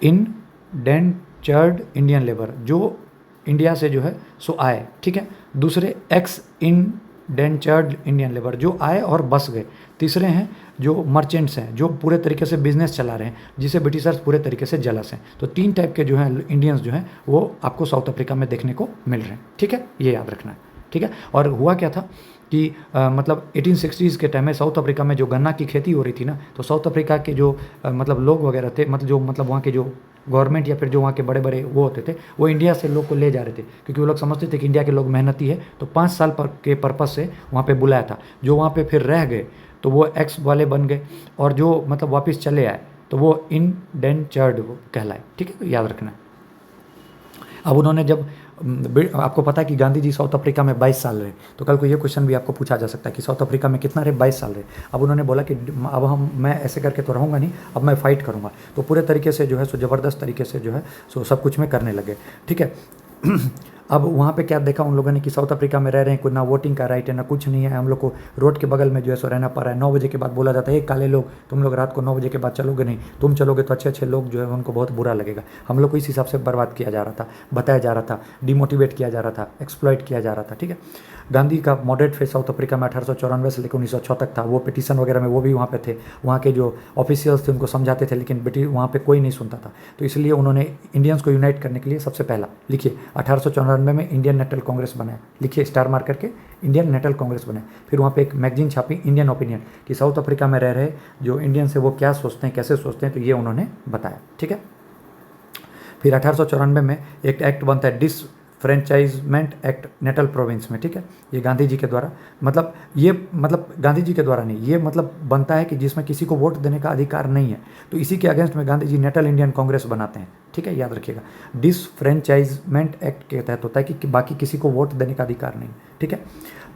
इंडेंचर्ड इंडियन लेबर, जो इंडिया से जो है सो आए, ठीक है। दूसरे एक्स इंडेंचर्ड इंडियन लेबर, जो आए और बस गए। तीसरे हैं जो मर्चेंट्स हैं, जो पूरे तरीके से बिजनेस चला रहे हैं, जिसे ब्रिटिशर्स पूरे तरीके से जलस हैं। तो 3 टाइप के जो हैं इंडियंस जो हैं वो आपको साउथ अफ्रीका में देखने को मिल रहे हैं, ठीक है, ये याद रखना है, ठीक है। और हुआ क्या था कि मतलब 1860s के टाइम में साउथ अफ्रीका में जो गन्ना की खेती हो रही थी ना, तो साउथ अफ्रीका के जो मतलब लोग वगैरह थे, मतलब वहाँ के जो गवर्नमेंट या फिर जो वहाँ के बड़े बड़े वो होते थे, वो इंडिया से लोग को ले जा रहे थे, क्योंकि वो लोग समझते थे कि इंडिया के लोग मेहनती है, तो 5 साल के पर्पज़ से वहाँ पे बुलाया था। जो वहाँ पे फिर रह गए तो वो एक्स वाले बन गए, और जो मतलब वापस चले आए तो वो इंडेंचर्ड कहलाए। ठीक है, तो याद रखना। अब उन्होंने जब आपको पता है कि गांधी जी साउथ अफ्रीका में 22 साल रहे, तो कल को ये क्वेश्चन भी आपको पूछा जा सकता है कि साउथ अफ्रीका में कितना रहे, 22 साल रहे। अब उन्होंने बोला कि अब मैं ऐसे करके तो रहूँगा नहीं, अब मैं फ़ाइट करूँगा। तो पूरे तरीके से जो है सो ज़बरदस्त तरीके से जो है सो सब कुछ में करने लगे। ठीक है। अब वहाँ पे क्या देखा उन लोगों ने कि साउथ अफ्रीका में रह रहे हैं, कोई ना वोटिंग का राइट है ना कुछ नहीं है, हम लोग को रोड के बगल में जो है सो रहना पड़ रहा है। 9 बजे के बाद बोला जाता है काले लोग तुम लोग रात को 9 बजे के बाद चलोगे नहीं, तुम चलोगे तो अच्छे अच्छे लोग जो है उनको बहुत बुरा लगेगा। हम लोग को इस हिसाब से बर्बाद किया जा रहा था, बताया जा रहा था, डिमोटिवेट किया जा रहा था, एक्सप्लॉइट किया जा रहा था। ठीक है। गांधी का मॉडरेट फेज साउथ अफ्रीका में 1894 से लेकर 1906 तक था। वो पिटीशन वगैरह में वो भी वहाँ पे थे, वहाँ के जो ऑफिशियल्स थे उनको समझाते थे, लेकिन वहाँ पे कोई नहीं सुनता था। तो इसलिए उन्होंने इंडियंस को यूनाइट करने के लिए सबसे पहला लिखिए 1894 में इंडियन नेशनल कांग्रेस बनाया, लिखिए स्टार मार करके इंडियन नेशनल कांग्रेस बनाया। फिर वहाँ पे एक मैगजीन छापी इंडियन ओपिनियन, कि साउथ अफ्रीका में रह रहे जो इंडियंस है वो क्या सोचते हैं, कैसे सोचते हैं, तो ये उन्होंने बताया। ठीक है। फिर 1894 में एक एक्ट बनता है डिसफ्रेंचाइजमेंट एक्ट नेटल प्रोविंस में। ठीक है। ये गांधी जी के द्वारा मतलब गांधी जी के द्वारा नहीं, ये मतलब बनता है कि जिसमें किसी को वोट देने का अधिकार नहीं है, तो इसी के अगेंस्ट में गांधी जी नेटल इंडियन कांग्रेस बनाते हैं। ठीक है, याद रखिएगा। डिसफ्रेंचाइजमेंट एक्ट के तहत होता है कि बाकी किसी को वोट देने का अधिकार नहीं। ठीक है।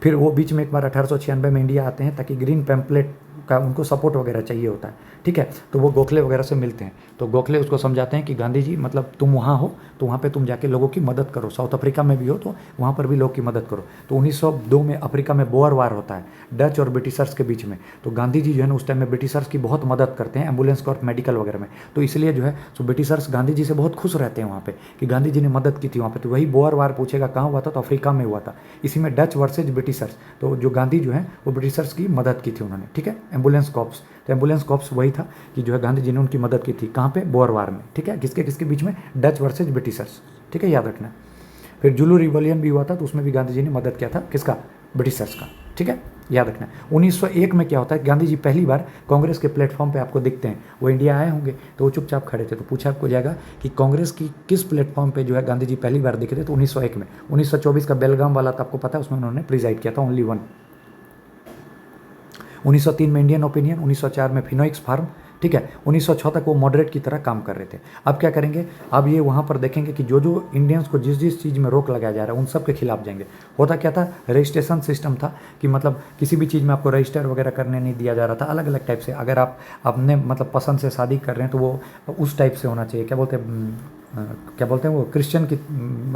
फिर वो बीच में एक बार 1896 में इंडिया आते हैं, ताकि ग्रीन पैम्पलेट का उनको सपोर्ट वगैरह चाहिए होता है। ठीक है। तो वो गोखले वगैरह से मिलते हैं, तो गोखले उसको समझाते हैं कि गांधी जी मतलब तुम वहाँ हो तो वहाँ पे तुम जाके लोगों की मदद करो, साउथ अफ्रीका में भी हो तो वहाँ पर भी लोग की मदद करो। तो 1902 में अफ्रीका में बोअर वार होता है डच और ब्रिटिशर्स के बीच में, तो गांधी जी जो है ना उस टाइम में ब्रिटिशर्स की बहुत मदद करते हैं, एम्बुलेंस और मेडिकल वगैरह में। तो इसलिए जो है सो ब्रिटिशर्स गांधी जी से बहुत खुश रहते हैं वहाँ पे कि गांधी जी ने मदद की थी वहाँ पे। तो वही बोअर वार पूछेगा कहाँ हुआ था, तो अफ्रीका में हुआ था। इसी में डच वर्सेज ब्रिटिशर्स, तो जो गांधी जो है वो ब्रिटिशर्स की मदद की थी उन्होंने। ठीक है। एम्बुलेंस कॉर्प्स, तो एम्बुलेंस कॉर्प्स वही था कि जो है गांधी जी ने उनकी मदद की थी। कहाँ पे? बोअर वार में। ठीक है। किसके बीच में? Dutch versus Britishers. ठीक है, याद रखना। फिर जुलू रिवॉल्यूशन भी हुआ था, तो उसमें भी गांधी जी ने मदद किया था। किसका? ब्रिटिशर्स का। ठीक है, याद रखना। 1901 में क्या होता है, गांधी जी पहली बार कांग्रेस के प्लेटफॉर्म पे आपको दिखते हैं। वो इंडिया आए होंगे तो वो चुपचाप खड़े थे, तो पूछा आपको जाएगा कि कांग्रेस की किस प्लेटफॉर्म पे जो है गांधी जी पहली बार दिखे थे, तो 1901 में। 1924 का बेलगाम वाला तो आपको पता है, उसमें उन्होंने प्रिजाइड किया था, ओनली वन। 1903 में इंडियन ओपिनियन, 1904 में फिनोइक्स फार्म। ठीक है। 1906 तक वो मॉडरेट की तरह काम कर रहे थे। अब क्या करेंगे, अब ये वहाँ पर देखेंगे कि जो इंडियंस को जिस चीज़ में रोक लगाया जा रहा है उन सब के खिलाफ जाएंगे। होता क्या था, रजिस्ट्रेशन सिस्टम था कि मतलब किसी भी चीज़ में आपको रजिस्टर वगैरह करने नहीं दिया जा रहा था, अलग अलग टाइप से। अगर आप अपने मतलब पसंद से शादी कर रहे हैं तो वो उस टाइप से होना चाहिए, क्या बोलते हैं वो क्रिश्चियन की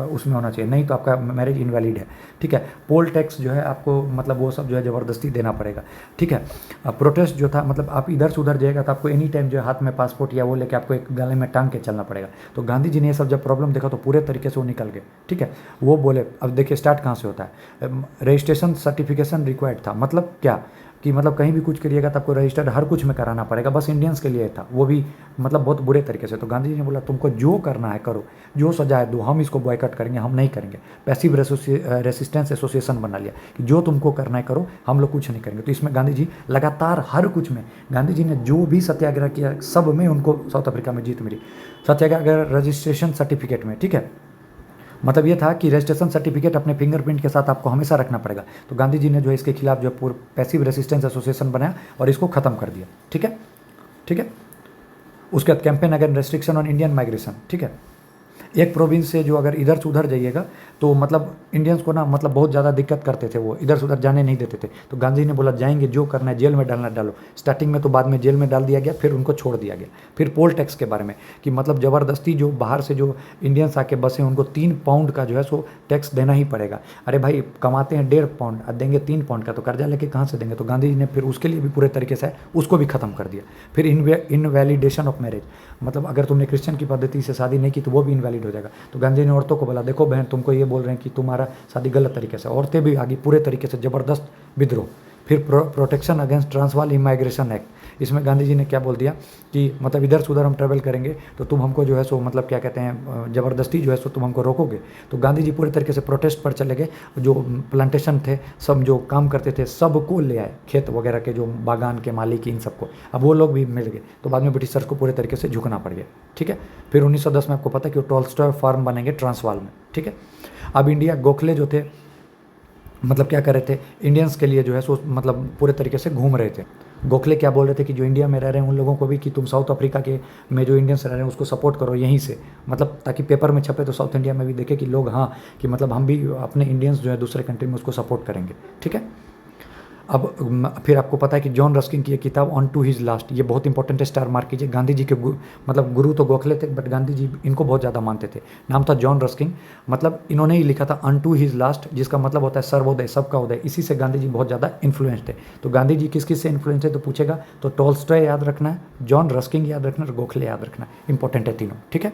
उसमें होना चाहिए, नहीं तो आपका मैरिज इनवैलिड है। ठीक है। पोल टैक्स जो है आपको मतलब वो सब जो है ज़बरदस्ती देना पड़ेगा। ठीक है। प्रोटेस्ट जो था मतलब आप इधर से उधर जाएगा तो आपको एनी टाइम जो है हाथ में पासपोर्ट या वो लेके आपको एक गले में टांग के चलना पड़ेगा। तो गांधी जी ने ये सब जब प्रॉब्लम देखा तो पूरे तरीके से वो निकल गए। ठीक है। वो बोले, अब देखिए स्टार्ट कहाँ से होता है, रजिस्ट्रेशन सर्टिफिकेशन रिक्वायर्ड था। मतलब क्या कि मतलब कहीं भी कुछ करिएगा तो आपको रजिस्टर्ड हर कुछ में कराना पड़ेगा, बस इंडियंस के लिए था, वो भी मतलब बहुत बुरे तरीके से। तो गांधी जी ने बोला तुमको जो करना है करो, जो सजा है दो, हम इसको बॉयकॉट करेंगे, हम नहीं करेंगे। पैसिव रेसिस्टेंस एसोसिएशन बना लिया कि जो तुमको करना है करो, हम लोग कुछ नहीं करेंगे। तो इसमें गांधी जी लगातार हर कुछ में गांधी जी ने जो भी सत्याग्रह किया सब में उनको साउथ अफ्रीका में जीत मिली। सत्याग्रह रजिस्ट्रेशन सर्टिफिकेट में। ठीक है। मतलब ये था कि रजिस्ट्रेशन सर्टिफिकेट अपने फिंगरप्रिंट के साथ आपको हमेशा रखना पड़ेगा। तो गांधी जी ने जो है इसके खिलाफ जो है पैसिव रेसिस्टेंस एसोसिएशन बनाया और इसको ख़त्म कर दिया। ठीक है। ठीक है। उसके बाद campaign against restriction on Indian migration. ठीक है। एक प्रोविंस से जो अगर इधर से उधर जाइएगा तो मतलब इंडियंस को ना मतलब बहुत ज़्यादा दिक्कत करते थे, वो इधर से उधर जाने नहीं देते थे। तो गांधी ने बोला जाएंगे, जो करना है जेल में डालना डालो। स्टार्टिंग में तो बाद में जेल में डाल दिया गया, फिर उनको छोड़ दिया गया। फिर पोल टैक्स के बारे में कि मतलब ज़बरदस्ती जो बाहर से जो इंडियंस आके बसे उनको 3 पाउंड का जो है सो टैक्स देना ही पड़ेगा। अरे भाई कमाते हैं 1.5 पाउंड और देंगे 3 पाउंड का, तो कर्जा लेके कहाँ से देंगे। तो गांधी जी ने फिर उसके लिए भी पूरे तरीके से उसको भी ख़त्म कर दिया। फिर इनवैलिडेशन ऑफ मैरिज, मतलब अगर तुमने क्रिश्चियन की पद्धति से शादी नहीं की तो वो भी इनवैलिड हो जाएगा। तो गांधी ने औरतों को बोला देखो बहन तुमको ये बोल रहे हैं कि तुम्हारा शादी गलत तरीके से, औरतें भी आगे पूरे तरीके से ज़बरदस्त विद्रोह। फिर protection against Transvaal immigration act, इसमें गांधी जी ने क्या बोल दिया कि मतलब इधर से उधर हम ट्रैवल करेंगे तो तुम हमको जो है सो मतलब क्या कहते हैं ज़बरदस्ती जो है सो तुम हमको रोकोगे। तो गांधी जी पूरे तरीके से प्रोटेस्ट पर चले गए, जो प्लांटेशन थे सब जो काम करते थे सबको ले आए, खेत वगैरह के जो बागान के मालिक इन सबको, अब वो लोग भी मिल गए। तो बाद में ब्रिटिशर्स को पूरे तरीके से झुकना पड़ गया, ठीक है। फिर 1910 में आपको पता है कि वो टॉल्स्टॉय फार्म बनेंगे ट्रांसवाल में, ठीक है। अब इंडिया, गोखले जो थे मतलब क्या कर रहे थे, इंडियंस के लिए जो है सो मतलब पूरे तरीके से घूम रहे थे। गोखले क्या बोल रहे थे कि जो इंडिया में रह रहे हैं उन लोगों को भी कि तुम साउथ अफ्रीका के में जो इंडियंस रह रहे हैं उसको सपोर्ट करो यहीं से, मतलब ताकि पेपर में छपे तो साउथ इंडिया में भी देखे कि लोग हाँ कि मतलब हम भी अपने इंडियंस जो है दूसरे कंट्री में उसको सपोर्ट करेंगे, ठीक है। अब फिर आपको पता है कि जॉन रस्किन की ये किताब ऑन टू हिज लास्ट, ये बहुत इंपॉर्टेंट है, स्टार मार्क कीजिए। गांधी जी के मतलब गुरु तो गोखले थे बट गांधी जी इनको बहुत ज़्यादा मानते थे। नाम था जॉन रस्किन, मतलब इन्होंने ही लिखा था ऑन टू हिज लास्ट, जिसका मतलब होता है सर्वोदय, सबका उदय। इसी से गांधी जी बहुत ज़्यादा इन्फ्लुएंस थे। तो गांधी जी किस किस से इन्फ्लुएंस थे तो पूछेगा तो टॉल्स्टॉय याद रखना है, जॉन रस्किन याद रखना है और गोखले याद रखना है, इंपॉर्टेंट है तीनों, ठीक है।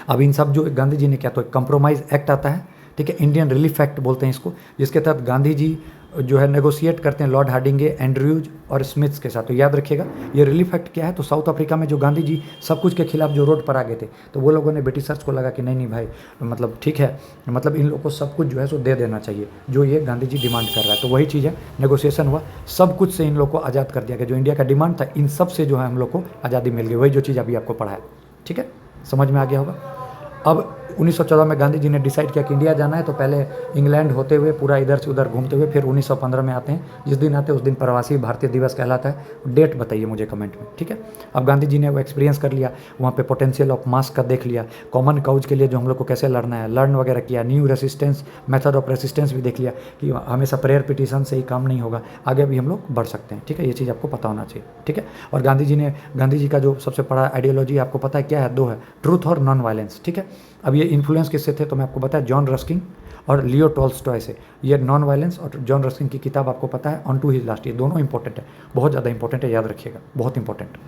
अब इन सब जो गांधी जी ने क्या, तो एक कंप्रोमाइज़ एक्ट आता है, ठीक है, इंडियन रिलीफ एक्ट बोलते हैं इसको, जिसके तहत गांधी जी जो है नेगोशिएट करते हैं लॉर्ड हार्डिंगे, एंड्रयूज और स्मिथ्स के साथ। तो याद रखिएगा ये रिलीफ एक्ट क्या है, तो साउथ अफ्रीका में जो गांधी जी सब कुछ के खिलाफ जो रोड पर आ गए थे, तो वो लोगों ने ब्रिटिशर्स को लगा कि नहीं नहीं भाई मतलब ठीक है, मतलब इन लोगों को सब कुछ जो है सो दे देना चाहिए जो ये गांधी जी डिमांड कर रहा है। तो वही चीज़ है, नेगोशिएशन हुआ, सब कुछ से इन लोग को आज़ाद कर दिया गया, जो इंडिया का डिमांड था इन सब से जो है हम लोग को आज़ादी मिल गई, वही जो चीज़ अभी आपको पढ़ा है, ठीक है, समझ में आ गया होगा। अब 1914 में गांधी जी ने डिसाइड किया कि इंडिया जाना है, तो पहले इंग्लैंड होते हुए पूरा इधर से उधर घूमते हुए फिर 1915 में आते हैं। जिस दिन आते हैं उस दिन प्रवासी भारतीय दिवस कहलाता है। डेट बताइए मुझे कमेंट में, ठीक है। अब गांधी जी ने वो एक्सपीरियंस कर लिया, वहाँ पे पोटेंशियल ऑफ मास का देख लिया, कॉमन काउज के लिए जो हम लोग को कैसे लड़ना है लर्न वगैरह किया, new resistance method of resistance भी देख लिया कि हमेशा प्रेयर पिटीशन से ही काम नहीं होगा, आगे भी हम लोग बढ़ सकते हैं, ठीक है। ये चीज़ आपको पता होना चाहिए, ठीक है। और गांधी जी का जो सबसे बड़ा आइडियोलॉजी आपको पता है क्या है, दो है, ट्रूथ और नॉन वायलेंस, ठीक है। अब ये इन्फ्लुएंस किससे थे तो मैं आपको बताया जॉन रस्किन और लियो टॉल्स्टॉय से। ये नॉन वायलेंस और जॉन रस्किन की किताब आपको पता है ऑन टू हिज लास्ट, ये दोनों इंपॉर्टेंट है, बहुत ज़्यादा इंपॉर्टेंट है, याद रखिएगा, बहुत इंपॉर्टेंट।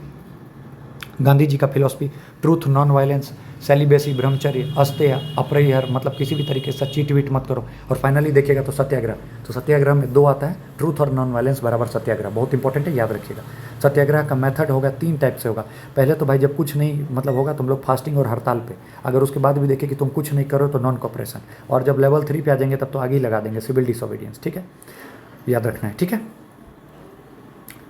गांधी जी का philosophy truth, non violence, celibacy, ब्रह्मचर्य, अस्तेय, अपरिहर, मतलब किसी भी तरीके से चीट वीट मत करो। और फाइनली देखिएगा तो सत्याग्रह, तो सत्याग्रह में दो आता है, ट्रूथ और नॉन वायलेंस बराबर सत्याग्रह, बहुत इंपॉर्टेंट है, याद रखिएगा। सत्याग्रह का मेथड होगा 3 टाइप से होगा। पहले तो भाई जब कुछ नहीं मतलब होगा तुम लोग फास्टिंग और हड़ताल पे, अगर उसके बाद भी देखें कि तुम कुछ नहीं करो तो नॉन कॉपरेशन, और जब लेवल 3 पे आ जाएंगे तब तो आगे ही लगा देंगे सिविल डिसोबीडियंस, ठीक है, याद रखना है, ठीक है।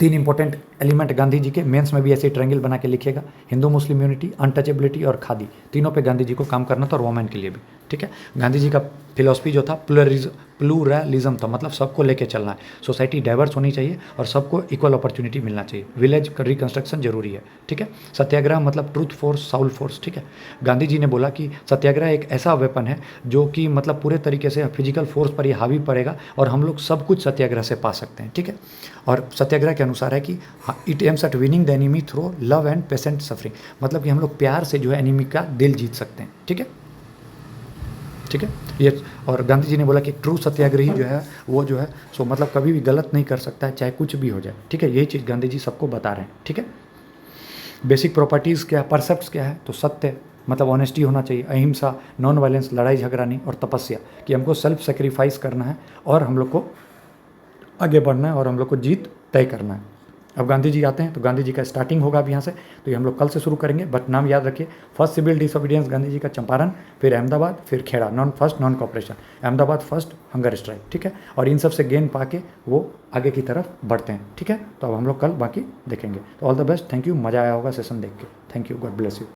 3 इंपॉर्टेंट एलिमेंट गांधी जी के, मेंस में भी ऐसे ट्रायंगल बना के लिखिएगा, हिंदू मुस्लिम यूनिटी, अनटचेबिलिटी और खादी, तीनों पे गांधी जी को काम करना था और वोमेन के लिए भी, ठीक है। गांधी जी का फिलॉसफी जो था प्लूरलिज्म था, मतलब सबको लेके चलना है, सोसाइटी डाइवर्स होनी चाहिए और सबको इक्वल अपॉर्चुनिटी मिलना चाहिए, विलेज रिकंस्ट्रक्शन जरूरी है, ठीक है। सत्याग्रह मतलब ट्रूथ फोर्स, साउल फोर्स, ठीक है। गांधी जी ने बोला कि सत्याग्रह एक ऐसा वेपन है जो कि मतलब पूरे तरीके से फिजिकल फोर्स पर ये हावी पड़ेगा और हम लोग सब कुछ सत्याग्रह से पा सकते हैं, ठीक है। और सत्याग्रह के अनुसार है कि it aims at winning the enemy through love and patient suffering, मतलब कि हम लोग प्यार से जो है एनिमी का दिल जीत सकते हैं, ठीक है, ठीक है। ये और गांधी जी ने बोला कि ट्रू सत्याग्रही जो है वो जो है सो मतलब कभी भी गलत नहीं कर सकता है, चाहे कुछ भी हो जाए, ठीक है। यही चीज़ गांधी जी सबको बता रहे हैं, ठीक है। बेसिक प्रॉपर्टीज़ क्या, परसेप्ट्स क्या है, तो सत्य मतलब ऑनेस्टी होना चाहिए, अहिंसा, नॉन वायलेंस, लड़ाई झगड़ा नहीं, और तपस्या कि हमको सेल्फ सेक्रीफाइस करना है और हम लोग को आगे बढ़ना है और हम लोग को जीत तय करना है। अब गांधी जी आते हैं तो गांधी जी का स्टार्टिंग होगा अब यहाँ से, तो ये हम लोग कल से शुरू करेंगे, बट नाम याद रखिए, first civil disobedience Gandhi ji का चंपारण, फिर अहमदाबाद, फिर Kheda, non cooperation, Ahmedabad first hunger strike, ठीक है। और इन सब से गेन पाके वो आगे की तरफ बढ़ते हैं, ठीक है। तो अब हम लोग कल बाकी देखेंगे। तो all the best, thank you, मज़ा आया होगा सेशन देख के, thank you, God bless you.